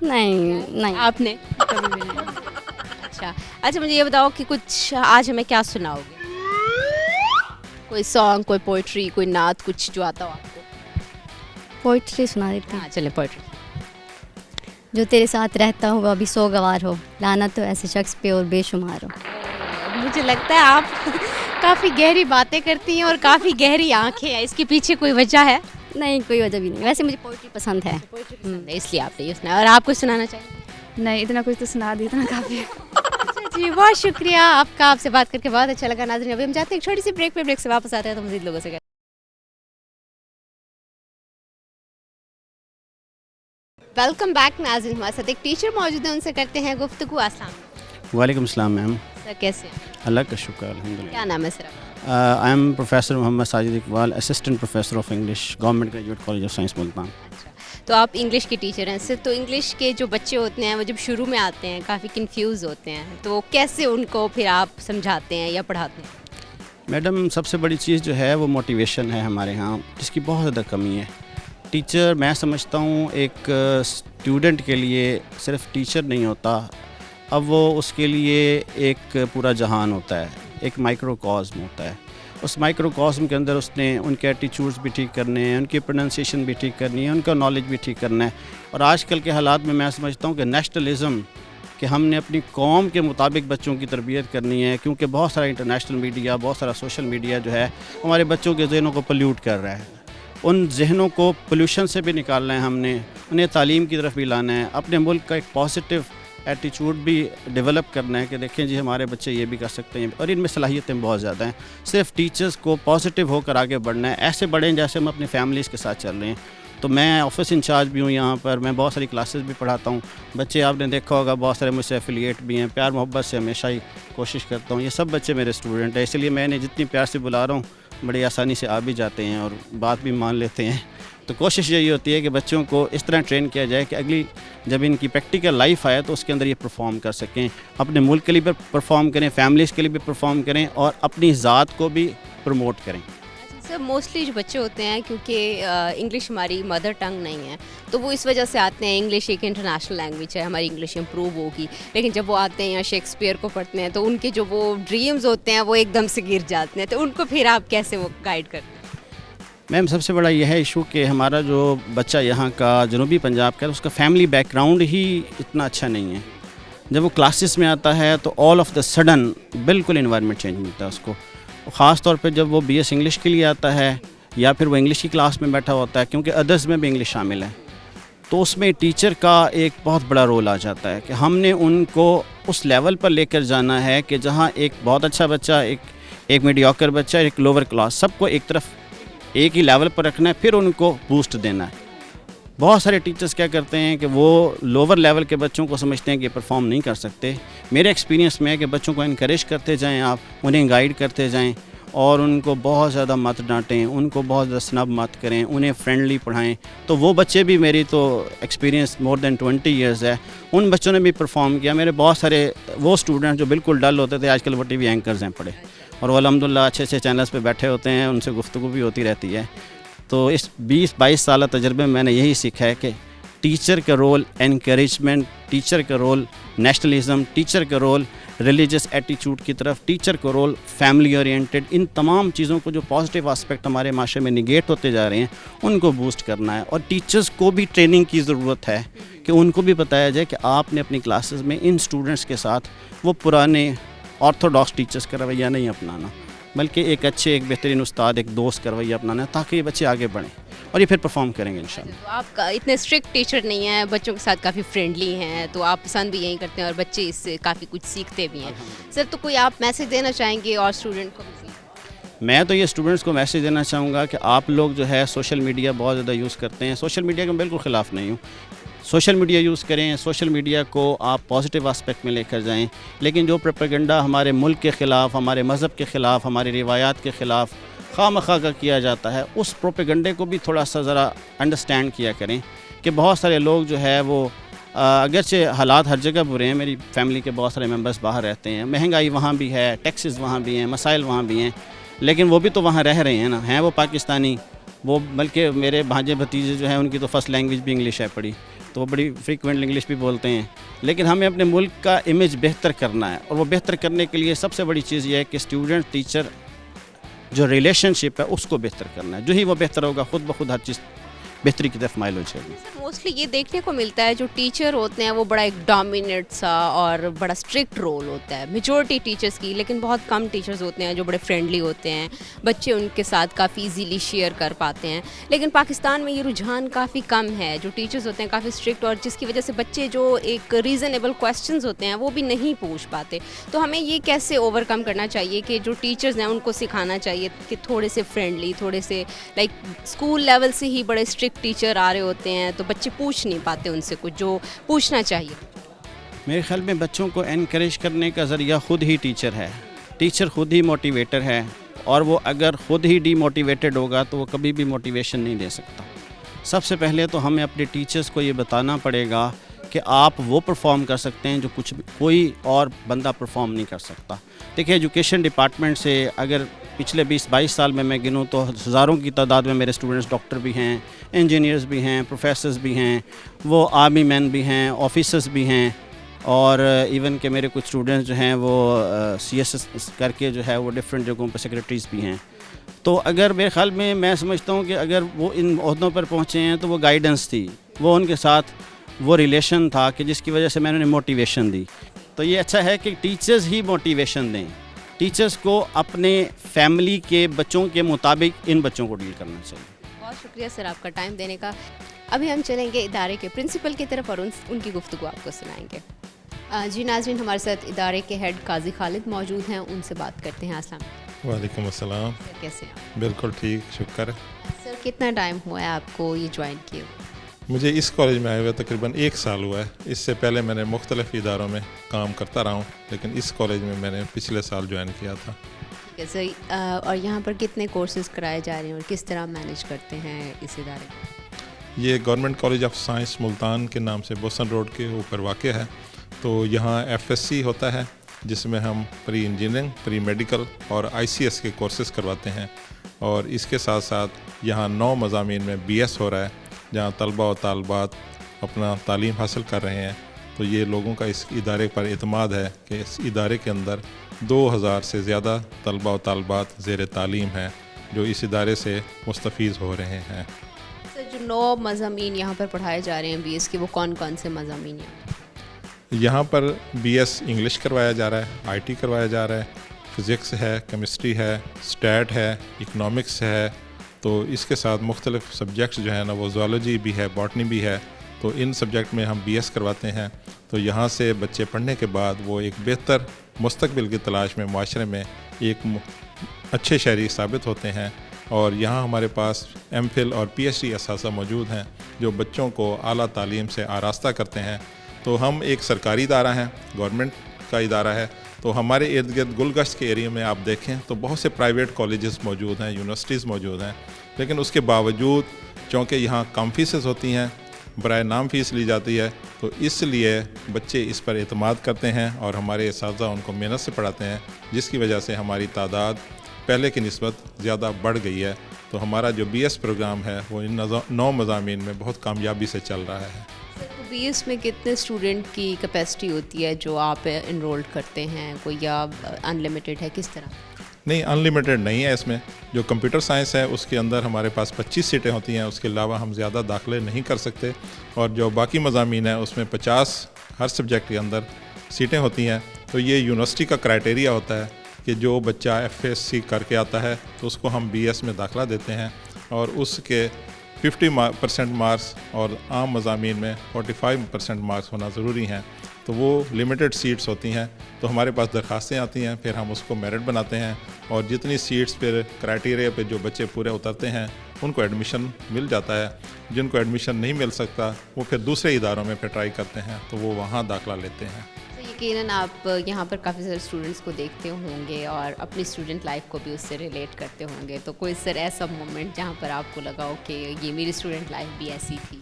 नहीं। आपने? कभी भी नहीं। अच्छा, मुझे ये बताओ कि कुछ आज हमें क्या सुनाओगे? कोई सॉन्ग, कोई पोइट्री, कोई नात, कुछ जो आता हो आपको? पोइट्री सुना देती हूँ। हाँ, चले पोइट्री। जो तेरे साथ रहता होगा अभी सो गवार हो, लाना तो ऐसे शख्स पे और बेशुमार हो। मुझे लगता है आप काफ़ी गहरी बातें करती हैं और काफ़ी गहरी आंखें हैं, इसके पीछे कोई वजह है? नहीं, कोई वजह भी नहीं, वैसे मुझे पोइट्री पसंद है। इसलिए आपने ये सुना। और आप कुछ सुनाना चाहिए? नहीं, इतना कुछ तो सुना दी, इतना काफ़ी है। जी बहुत शुक्रिया आपका, आपसे बात करके बहुत अच्छा लगा। नाज़रीन अभी हम जाते हैं एक छोटी सी ब्रेक पे, ब्रेक से वापस आते हैं तो मज़ीद लोगों से वेलकम बैक। नाज़रीन हमारे साथ एक टीचर मौजूद है, उनसे करते हैं गुफ्तगू। अस्सलाम वालेकुम सलाम मैम। सर कैसे हैं? अल्लाह का शुक्र अल्हम्दुलिल्लाह। क्या नाम है sir? I am professor Mohammad Sajid Iqbal, assistant professor of English, government graduate college of science Multan. तो आप इंग्लिश के टीचर हैं सर, तो इंग्लिश के जो बच्चे होते हैं वो जब शुरू में आते हैं काफ़ी कंफ्यूज होते हैं, तो कैसे उनको फिर आप समझाते हैं या पढ़ाते हैं? मैडम सबसे बड़ी चीज़ जो है वो मोटिवेशन है हमारे यहाँ, जिसकी बहुत ज़्यादा कमी है। टीचर मैं समझता हूँ एक स्टूडेंट के लिए सिर्फ टीचर नहीं होता, अब वो उसके लिए एक पूरा जहान होता है, एक माइक्रोकॉस्म होता है। उस माइक्रोकॉस्म के अंदर उसने उनके एटीट्यूड्स भी ठीक करने हैं, उनकी प्रोनाउंसिएशन भी ठीक करनी है, उनका नॉलेज भी ठीक करना है। और आजकल के हालात में मैं समझता हूँ कि नेशनलिज़म कि हमने अपनी कौम के मुताबिक बच्चों की तरबियत करनी है, क्योंकि बहुत सारा इंटरनेशनल मीडिया, बहुत सारा सोशल मीडिया जो है हमारे बच्चों के जहनों को पोल्यूट कर रहा है। उन जहनों को पोल्यूशन से भी निकालना है हमने, उन्हें तालीम की तरफ भी लाना है, अपने मुल्क का एक पॉजिटिव एटीट्यूड भी डेवलप करना है कि देखें जी हमारे बच्चे ये भी कर सकते हैं और इनमें सलाहियतें बहुत ज़्यादा हैं। सिर्फ टीचर्स को पॉजिटिव होकर आगे बढ़ना है, ऐसे बढ़ें जैसे हम अपनी फैमिलीज़ के साथ चल रहे हैं। तो मैं ऑफिस इंचार्ज भी हूँ यहाँ पर, मैं बहुत सारी क्लासेस भी पढ़ाता हूँ। बच्चे आपने देखा होगा बहुत सारे मुझसे एफिलिएट भी हैं, प्यार मोहब्बत से हमेशा ही कोशिश करता हूँ। ये सब बच्चे मेरे स्टूडेंट हैं, इसलिए मैंने जितनी प्यार से बुला रहा हूँ बड़ी आसानी से आ भी जाते हैं और बात भी मान लेते हैं। तो कोशिश यही होती है कि बच्चों को इस तरह ट्रेन किया जाए कि अगली जब इनकी प्रैक्टिकल लाइफ आए तो उसके अंदर ये परफॉर्म कर सकें, अपने मुल्क के लिए भी परफॉर्म करें, फैमिलीज़ के लिए भी परफॉर्म करें और अपनी ज़ात को भी प्रमोट करें। सर मोस्टली जो बच्चे होते हैं क्योंकि इंग्लिश हमारी मदर टंग नहीं है, तो वो इस वजह से आते हैं। इंग्लिश एक इंटरनेशनल लैंग्वेज है, हमारी इंग्लिश इम्प्रूव होगी, लेकिन जब वो आते हैं या शेक्सपियर को पढ़ते हैं तो उनके जो वो ड्रीम्स होते हैं वो एकदम से गिर जाते हैं। तो उनको फिर आप कैसे वो गाइड करते हैं? मैम सबसे बड़ा यह है इशू कि हमारा जो बच्चा यहाँ का जनूबी पंजाब का है उसका फैमिली बैकग्राउंड ही इतना अच्छा नहीं है। जब वो क्लासेस में आता है तो ऑल ऑफ द सडन बिल्कुल इन्वायरमेंट चेंज मिलता है उसको। ख़ास तौर पे जब वो BS इंग्लिश के लिए आता है या फिर वो इंग्लिश की क्लास में बैठा होता है, क्योंकि अदर्स में भी इंग्लिश शामिल है, तो उसमें टीचर का एक बहुत बड़ा रोल आ जाता है कि हमने उनको उस लेवल पर लेकर जाना है कि जहाँ एक बहुत अच्छा बच्चा, एक मीडियोकर बच्चा, एक लोअर क्लास, सबको एक तरफ एक ही लेवल पर रखना है, फिर उनको बूस्ट देना है। बहुत सारे टीचर्स क्या करते हैं कि वो लोअर लेवल के बच्चों को समझते हैं कि परफॉर्म नहीं कर सकते। मेरे एक्सपीरियंस में है कि बच्चों को इनकरेज करते जाएं, आप उन्हें गाइड करते जाएं और उनको बहुत ज़्यादा मत डांटें, उनको बहुत ज़्यादा स्नब मत करें, उन्हें फ्रेंडली पढ़ाएं। तो वो बच्चे भी, मेरी तो एक्सपीरियंस मोर देन 20 ईयर्स है, उन बच्चों ने भी परफॉर्म किया। मेरे बहुत सारे वो स्टूडेंट जो बिल्कुल डल होते थे आजकल वो TV एंकर्स हैं पढ़े, और वो अल्हम्दुलिल्लाह अच्छे अच्छे चैनल्स पे बैठे होते हैं, उनसे गुफ्तगू भी होती रहती है। तो इस 20-22 साल तजर्बे में मैंने यही सीखा है कि टीचर का रोल एनकरेजमेंट, टीचर का रोल नेशनलिज्म, टीचर का रोल रिलीजियस एटीट्यूड की तरफ, टीचर का रोल फैमिली ओरिएंटेड, इन तमाम चीज़ों को जो पॉजिटिव आस्पेक्ट हमारे माशरे में निगेट होते जा रहे हैं उनको बूस्ट करना है। और टीचर्स को भी ट्रेनिंग की ज़रूरत है कि उनको भी बताया जाए कि आपने अपनी क्लासेस में इन स्टूडेंट्स के साथ वो पुराने ऑर्थोडॉक्स टीचर्स का रवैया नहीं अपनाना, बल्कि एक अच्छे, एक बेहतरीन उस्ताद, एक दोस्त का रवैया अपनाना है, ताकि ये बच्चे आगे बढ़ें और ये फिर परफॉर्म करेंगे इंशाल्लाह। तो आप इतने स्ट्रिक्ट टीचर नहीं हैं, बच्चों के साथ काफ़ी फ्रेंडली हैं, तो आप पसंद भी यही करते हैं और बच्चे इससे काफ़ी कुछ सीखते भी हैं। सर तो कोई आप मैसेज देना चाहेंगे और स्टूडेंट को? मैं तो ये स्टूडेंट्स को मैसेज देना चाहूँगा कि आप लोग जो है सोशल मीडिया बहुत ज़्यादा यूज़ करते हैं। सोशल मीडिया के मैं बिल्कुल ख़िलाफ़ नहीं हूँ, सोशल मीडिया यूज़ करें, सोशल मीडिया को आप पॉजिटिव एस्पेक्ट में लेकर जाएं, लेकिन जो प्रोपेगेंडा हमारे मुल्क के ख़िलाफ़, हमारे मज़हब के ख़िलाफ़, हमारी रिवायात के ख़िलाफ़ खामखा का किया जाता है, उस प्रोपेगेंडे को भी थोड़ा सा ज़रा अंडरस्टैंड किया करें कि बहुत सारे लोग जो है वो अगरचे हालात हर जगह बुरे हैं, मेरी फैमिली के बहुत सारे मेंबर्स बाहर रहते हैं, महंगाई वहाँ भी है, टैक्सेस वहाँ भी हैं, मसाइल वहाँ भी हैं, लेकिन वो भी तो वहाँ रह रहे हैं ना, हैं वो पाकिस्तानी, वो बल्कि मेरे भांजे भतीजे जो हैं उनकी तो फर्स्ट लैंग्वेज भी इंग्लिश है पढ़ी, तो वो बड़ी फ्रीक्वेंट इंग्लिश भी बोलते हैं। लेकिन हमें अपने मुल्क का इमेज बेहतर करना है, और वो बेहतर करने के लिए सबसे बड़ी चीज़ ये है कि स्टूडेंट टीचर जो रिलेशनशिप है उसको बेहतर करना है। जो ही वो बेहतर होगा खुद ब खुद हर चीज़ बेहतरी की तरफ माइल हो जाएगी। मोस्टली ये देखने को मिलता है जो टीचर होते हैं वो बड़ा एक डोमिनेट सा और बड़ा स्ट्रिक्ट रोल होता है मेजॉरिटी टीचर्स की, लेकिन बहुत कम टीचर्स होते हैं जो बड़े फ्रेंडली होते हैं, बच्चे उनके साथ काफ़ी इजीली शेयर कर पाते हैं। लेकिन पाकिस्तान में ये रुझान काफ़ी कम है, जो टीचर्स होते हैं काफ़ी स्ट्रिक्ट, और जिसकी वजह से बच्चे जो एक रीज़नेबल क्वेश्चंस होते हैं वो भी नहीं पूछ पाते। तो हमें ये कैसे ओवरकम करना चाहिए कि जो टीचर्स हैं उनको सिखाना चाहिए कि थोड़े से फ्रेंडली, थोड़े से लाइक स्कूल लेवल से ही बड़े स्ट्रिक्ट टीचर आ रहे होते हैं तो बच्चे पूछ नहीं पाते उनसे कुछ जो पूछना चाहिए। मेरे ख्याल में बच्चों को एनकरेज करने का ज़रिया ख़ुद ही टीचर है। टीचर ख़ुद ही मोटिवेटर है, और वो अगर ख़ुद ही डीमोटिवेटेड होगा तो वो कभी भी मोटिवेशन नहीं दे सकता। सबसे पहले तो हमें अपने टीचर्स को ये बताना पड़ेगा कि आप वो परफॉर्म कर सकते हैं जो कोई और बंदा परफॉर्म नहीं कर सकता। देखिए, एजुकेशन डिपार्टमेंट से अगर पिछले 20-22 साल में मैं गिनूँ तो हज़ारों की तादाद में मेरे स्टूडेंट्स डॉक्टर भी हैं, इंजीनियर्स भी हैं, प्रोफेसर्स भी हैं, वो आर्मी मैन भी हैं, ऑफिसर्स भी हैं, और इवन के मेरे कुछ स्टूडेंट्स जो हैं वो CSS करके जो है वो डिफरेंट जगहों पर सेक्रेटरीज़ भी हैं। तो अगर मेरे ख्याल में मैं समझता हूँ कि अगर वो इन ओहदों पर पहुँचे हैं तो वो गाइडेंस थी, वो उनके साथ वो रिलेशन था कि जिसकी वजह से मैंने उन्हें मोटिवेशन दी। तो ये अच्छा है कि टीचर्स ही मोटिवेशन दें। टीचर्स को अपने फैमिली के बच्चों के मुताबिक इन बच्चों को डील करना चाहिए। बहुत शुक्रिया सर आपका टाइम देने का। अभी हम चलेंगे इदारे के प्रिंसिपल की तरफ और उनकी गुफ्तगू आपको सुनाएंगे। जी नाज़रीन, हमारे साथ इदारे के हेड काजी खालिद मौजूद हैं, उनसे बात करते हैं। अस्सलाम वालेकुम अस्सलाम। कैसे हैं? बिल्कुल ठीक, शुक्र। सर कितना टाइम हुआ है आपको ये ज्वाइन किए? मुझे इस कॉलेज में आए हुए तकरीबन 1 साल हुआ है। इससे पहले मैंने मुख्तलिफ इदारों में काम करता रहा हूँ, लेकिन इस कॉलेज में मैंने पिछले साल ज्वाइन किया था। ठीक है सर, और यहाँ पर कितने कोर्सेज़ कराए जा रहे हैं और किस तरह मैनेज करते हैं इस इदारे को? ये government college of science Multan के नाम से बोसन रोड के ऊपर वाक़ है। तो यहाँ FSC होता है जिसमें हम प्री इंजीनियरिंग, प्री मेडिकल और ICS के कोर्सेज़ करवाते हैं, और इसके साथ साथ यहाँ 9 मज़ामीन में BS हो रहा है जहाँ तलबा और तालबात अपना तालीम हासिल कर रहे हैं। तो ये लोगों का इस इदारे पर एतमाद है कि इस इदारे के अंदर 2000 से ज़्यादा तलबा और तालबात ज़ेर तालीम हैं जो इस इदारे से मुस्तफ़ीज़ हो रहे हैं। सर जो 9 मज़ामीन यहाँ पर पढ़ाए जा रहे हैं BS के, वो कौन कौन से मज़ामीन हैं? यहाँ पर BS इंग्लिश करवाया जा रहा है, IT करवाया जा रहा है, फ़िज़िक्स है, केमिस्ट्री है, स्टैट है, इकनॉमिक्स है। तो इसके साथ मुख्तलिफ सब्जेक्ट्स जो है ना, वो ज़ूलॉजी भी है, बॉटनी भी है। तो इन सब्जेक्ट में हम BS करवाते हैं। तो यहाँ से बच्चे पढ़ने के बाद वो एक बेहतर मुस्तकबिल की तलाश में माशरे में एक अच्छे शहरी साबित होते हैं। और यहाँ हमारे पास MPhil और PhD असासा मौजूद हैं जो बच्चों को आला तालीम से आरास्ता करते हैं। तो हम एक सरकारी इदारा हैं, गवर्नमेंट का इदारा है। तो हमारे इर्द गिर्द गुलगश्त के एरिया में आप देखें तो बहुत से प्राइवेट कॉलेजेस मौजूद हैं, यूनिवर्सिटीज़ मौजूद हैं, लेकिन उसके बावजूद चूँकि यहाँ कम फीसेस होती हैं, बराए नाम फ़ीस ली जाती है, तो इसलिए बच्चे इस पर एतमाद करते हैं और हमारे असातिज़ा उनको मेहनत से पढ़ाते हैं, जिसकी वजह से हमारी तादाद पहले की निस्बत ज़्यादा बढ़ गई है। तो हमारा जो BS प्रोग्राम है वो इन 9 मज़ामीन में बहुत कामयाबी से चल रहा है। BS में कितने स्टूडेंट की कैपेसिटी होती है जो आप इनरोल्ड करते हैं, कोई या अनलिमिटेड है, किस तरह? नहीं, अनलिमिटेड नहीं है। इसमें जो कंप्यूटर साइंस है उसके अंदर हमारे पास 25 सीटें होती हैं, उसके अलावा हम ज़्यादा दाखिले नहीं कर सकते। और जो बाकी मज़ामीन है उसमें 50 हर सब्जेक्ट के अंदर सीटें होती हैं। तो ये यूनिवर्सिटी का क्राइटेरिया होता है कि जो बच्चा FSC करके आता है तो उसको हम BS में दाखिला देते हैं, और उसके 50% मार्क्स और आम मज़ामीन में 45% मार्क्स होना ज़रूरी हैं। तो वो लिमिटेड सीट्स होती हैं। तो हमारे पास दरखास्तें आती हैं, फिर हम उसको मेरिट बनाते हैं, और जितनी सीट्स फिर क्राइटेरिया पे जो बच्चे पूरे उतरते हैं उनको एडमिशन मिल जाता है। जिनको एडमिशन नहीं मिल सकता वो फिर दूसरे इदारों में फिर ट्राई करते हैं, तो वो वहाँ दाखिला लेते हैं। यकीनन आप यहाँ पर काफ़ी सारे स्टूडेंट्स को देखते होंगे और अपनी स्टूडेंट लाइफ को भी उससे रिलेट करते होंगे। तो कोई सर ऐसा मोमेंट जहाँ पर आपको लगा हो कि ये मेरी स्टूडेंट लाइफ भी ऐसी थी?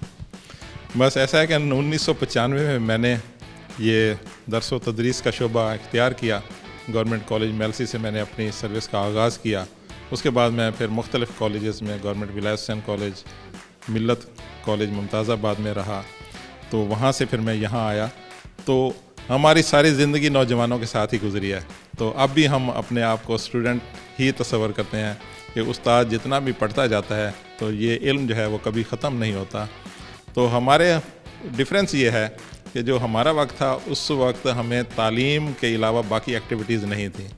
बस ऐसा है कि 1995 में मैंने ये दर्स व तदरीस का शोबा इख्तियार किया। गवर्नमेंट कॉलेज मेलसी से मैंने अपनी सर्विस का आगाज़ किया। उसके बाद मैं फिर मुख्तलिफ़ कॉलेजेस में गवर्नमेंट विलायत हुसैन कॉलेज, मिल्लत कॉलेज मुमताज़ाबाद में रहा। तो वहाँ से फिर मैं यहाँ आया। तो हमारी सारी ज़िंदगी नौजवानों के साथ ही गुजरी है। तो अब भी हम अपने आप को स्टूडेंट ही तस्वर करते हैं कि उस्ताद जितना भी पढ़ता जाता है तो ये इल्म जो है वो कभी ख़त्म नहीं होता। तो हमारे डिफरेंस ये है कि जो हमारा वक्त था उस वक्त हमें तालीम के अलावा बाकी एक्टिविटीज़ नहीं थी।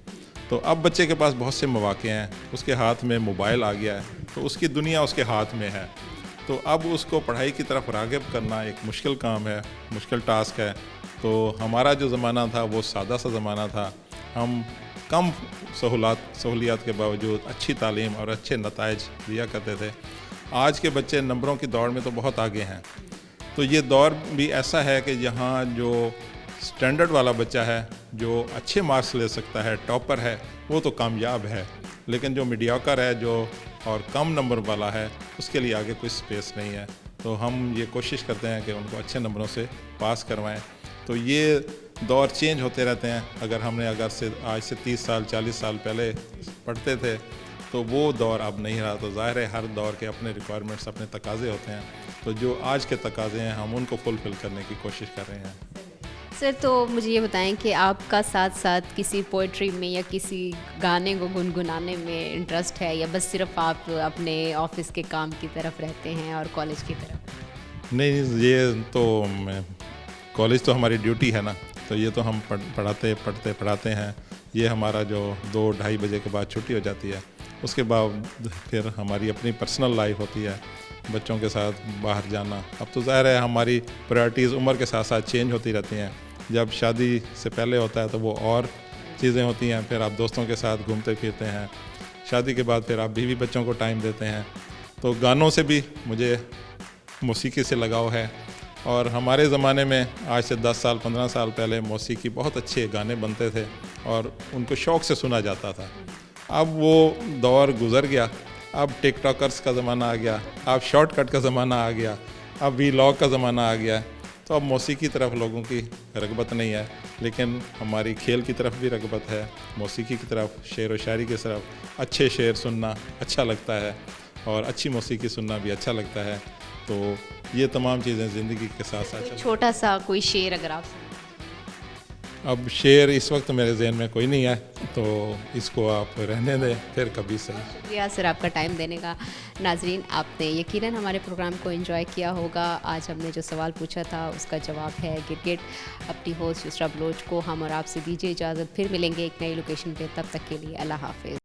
तो अब बच्चे के पास बहुत से मौक़े हैं, उसके हाथ में मोबाइल आ गया है, तो उसकी दुनिया उसके हाथ में है। तो अब उसको पढ़ाई की तरफ राग़िब करना एक मुश्किल काम है, मुश्किल टास्क है। तो हमारा जो ज़माना था वो सादा सा ज़माना था। हम कम सहूलियात के बावजूद अच्छी तालीम और अच्छे नताइज दिया करते थे। आज के बच्चे नंबरों की दौड़ में तो बहुत आगे हैं। तो ये दौर भी ऐसा है कि यहाँ जो स्टैंडर्ड वाला बच्चा है, जो अच्छे मार्क्स ले सकता है, टॉपर है, वो तो कामयाब है। लेकिन जो मीडियोकर है, जो और कम नंबर वाला है, उसके लिए आगे कोई स्पेस नहीं है। तो हम ये कोशिश करते हैं कि उनको अच्छे नंबरों से पास करवाएं। तो ये दौर चेंज होते रहते हैं। अगर हमने आज से 30 साल 40 साल पहले पढ़ते थे तो वो दौर अब नहीं रहा। तो ज़ाहिर है हर दौर के अपने रिक्वायरमेंट्स, अपने तकाज़े होते हैं। तो जो आज के तकाज़े हैं हम उनको फुलफ़िल करने की कोशिश कर रहे हैं। सर, तो मुझे ये बताएं कि आपका साथ साथ किसी पोइट्री में या किसी गाने को गुनगुनाने में इंटरेस्ट है, या बस सिर्फ आप अपने ऑफिस के काम की तरफ रहते हैं और कॉलेज की तरफ? नहीं, ये तो कॉलेज तो हमारी ड्यूटी है ना, तो ये तो हम पढ़ाते हैं। ये हमारा जो 2-2:30 बजे के बाद छुट्टी हो जाती है, उसके बाद फिर हमारी अपनी पर्सनल लाइफ होती है, बच्चों के साथ बाहर जाना। अब तो ज़ाहिर है हमारी प्रायोरिटीज़ उम्र के साथ साथ चेंज होती रहती हैं। जब शादी से पहले होता है तो वो और चीज़ें होती हैं, फिर आप दोस्तों के साथ घूमते फिरते हैं। शादी के बाद फिर आप बीवी बच्चों को टाइम देते हैं। तो गानों से भी मुझे मौसीकी से लगाव है। और हमारे ज़माने में आज से 10 साल 15 साल पहले मौसीकी बहुत अच्छे गाने बनते थे और उनको शौक़ से सुना जाता था। अब वो दौर गुज़र गया। अब टिकटॉकर्स का ज़माना आ गया, अब शॉर्टकट का ज़माना आ गया, अब वीलॉग का ज़माना आ गया। तो अब मौसीकी की तरफ लोगों की रग़बत नहीं है, लेकिन हमारी खेल की तरफ भी रग़बत है, मौसीकी की तरफ, शेर व शायरी की तरफ। अच्छे शेर सुनना अच्छा लगता है और अच्छी मौसीकी सुनना भी अच्छा लगता है। तो ये तमाम चीज़ें ज़िंदगी के साथ साथ। छोटा सा कोई शेर अगर आप सुनाएं। अब शेर इस वक्त मेरे जहन में कोई नहीं है, तो इसको आप रहने दें, फिर कभी सही। शुक्रिया सर आपका टाइम देने का। नाजरीन, आपने यकीनन हमारे प्रोग्राम को एंजॉय किया होगा। आज हमने जो सवाल पूछा था उसका जवाब है गिरगिट। अपनी होस्ट युसरा बलोच को हम और आपसे दीजिए इजाज़त। फिर मिलेंगे एक नई लोकेशन पे, तब तक के लिए अल्लाह हाफिज़।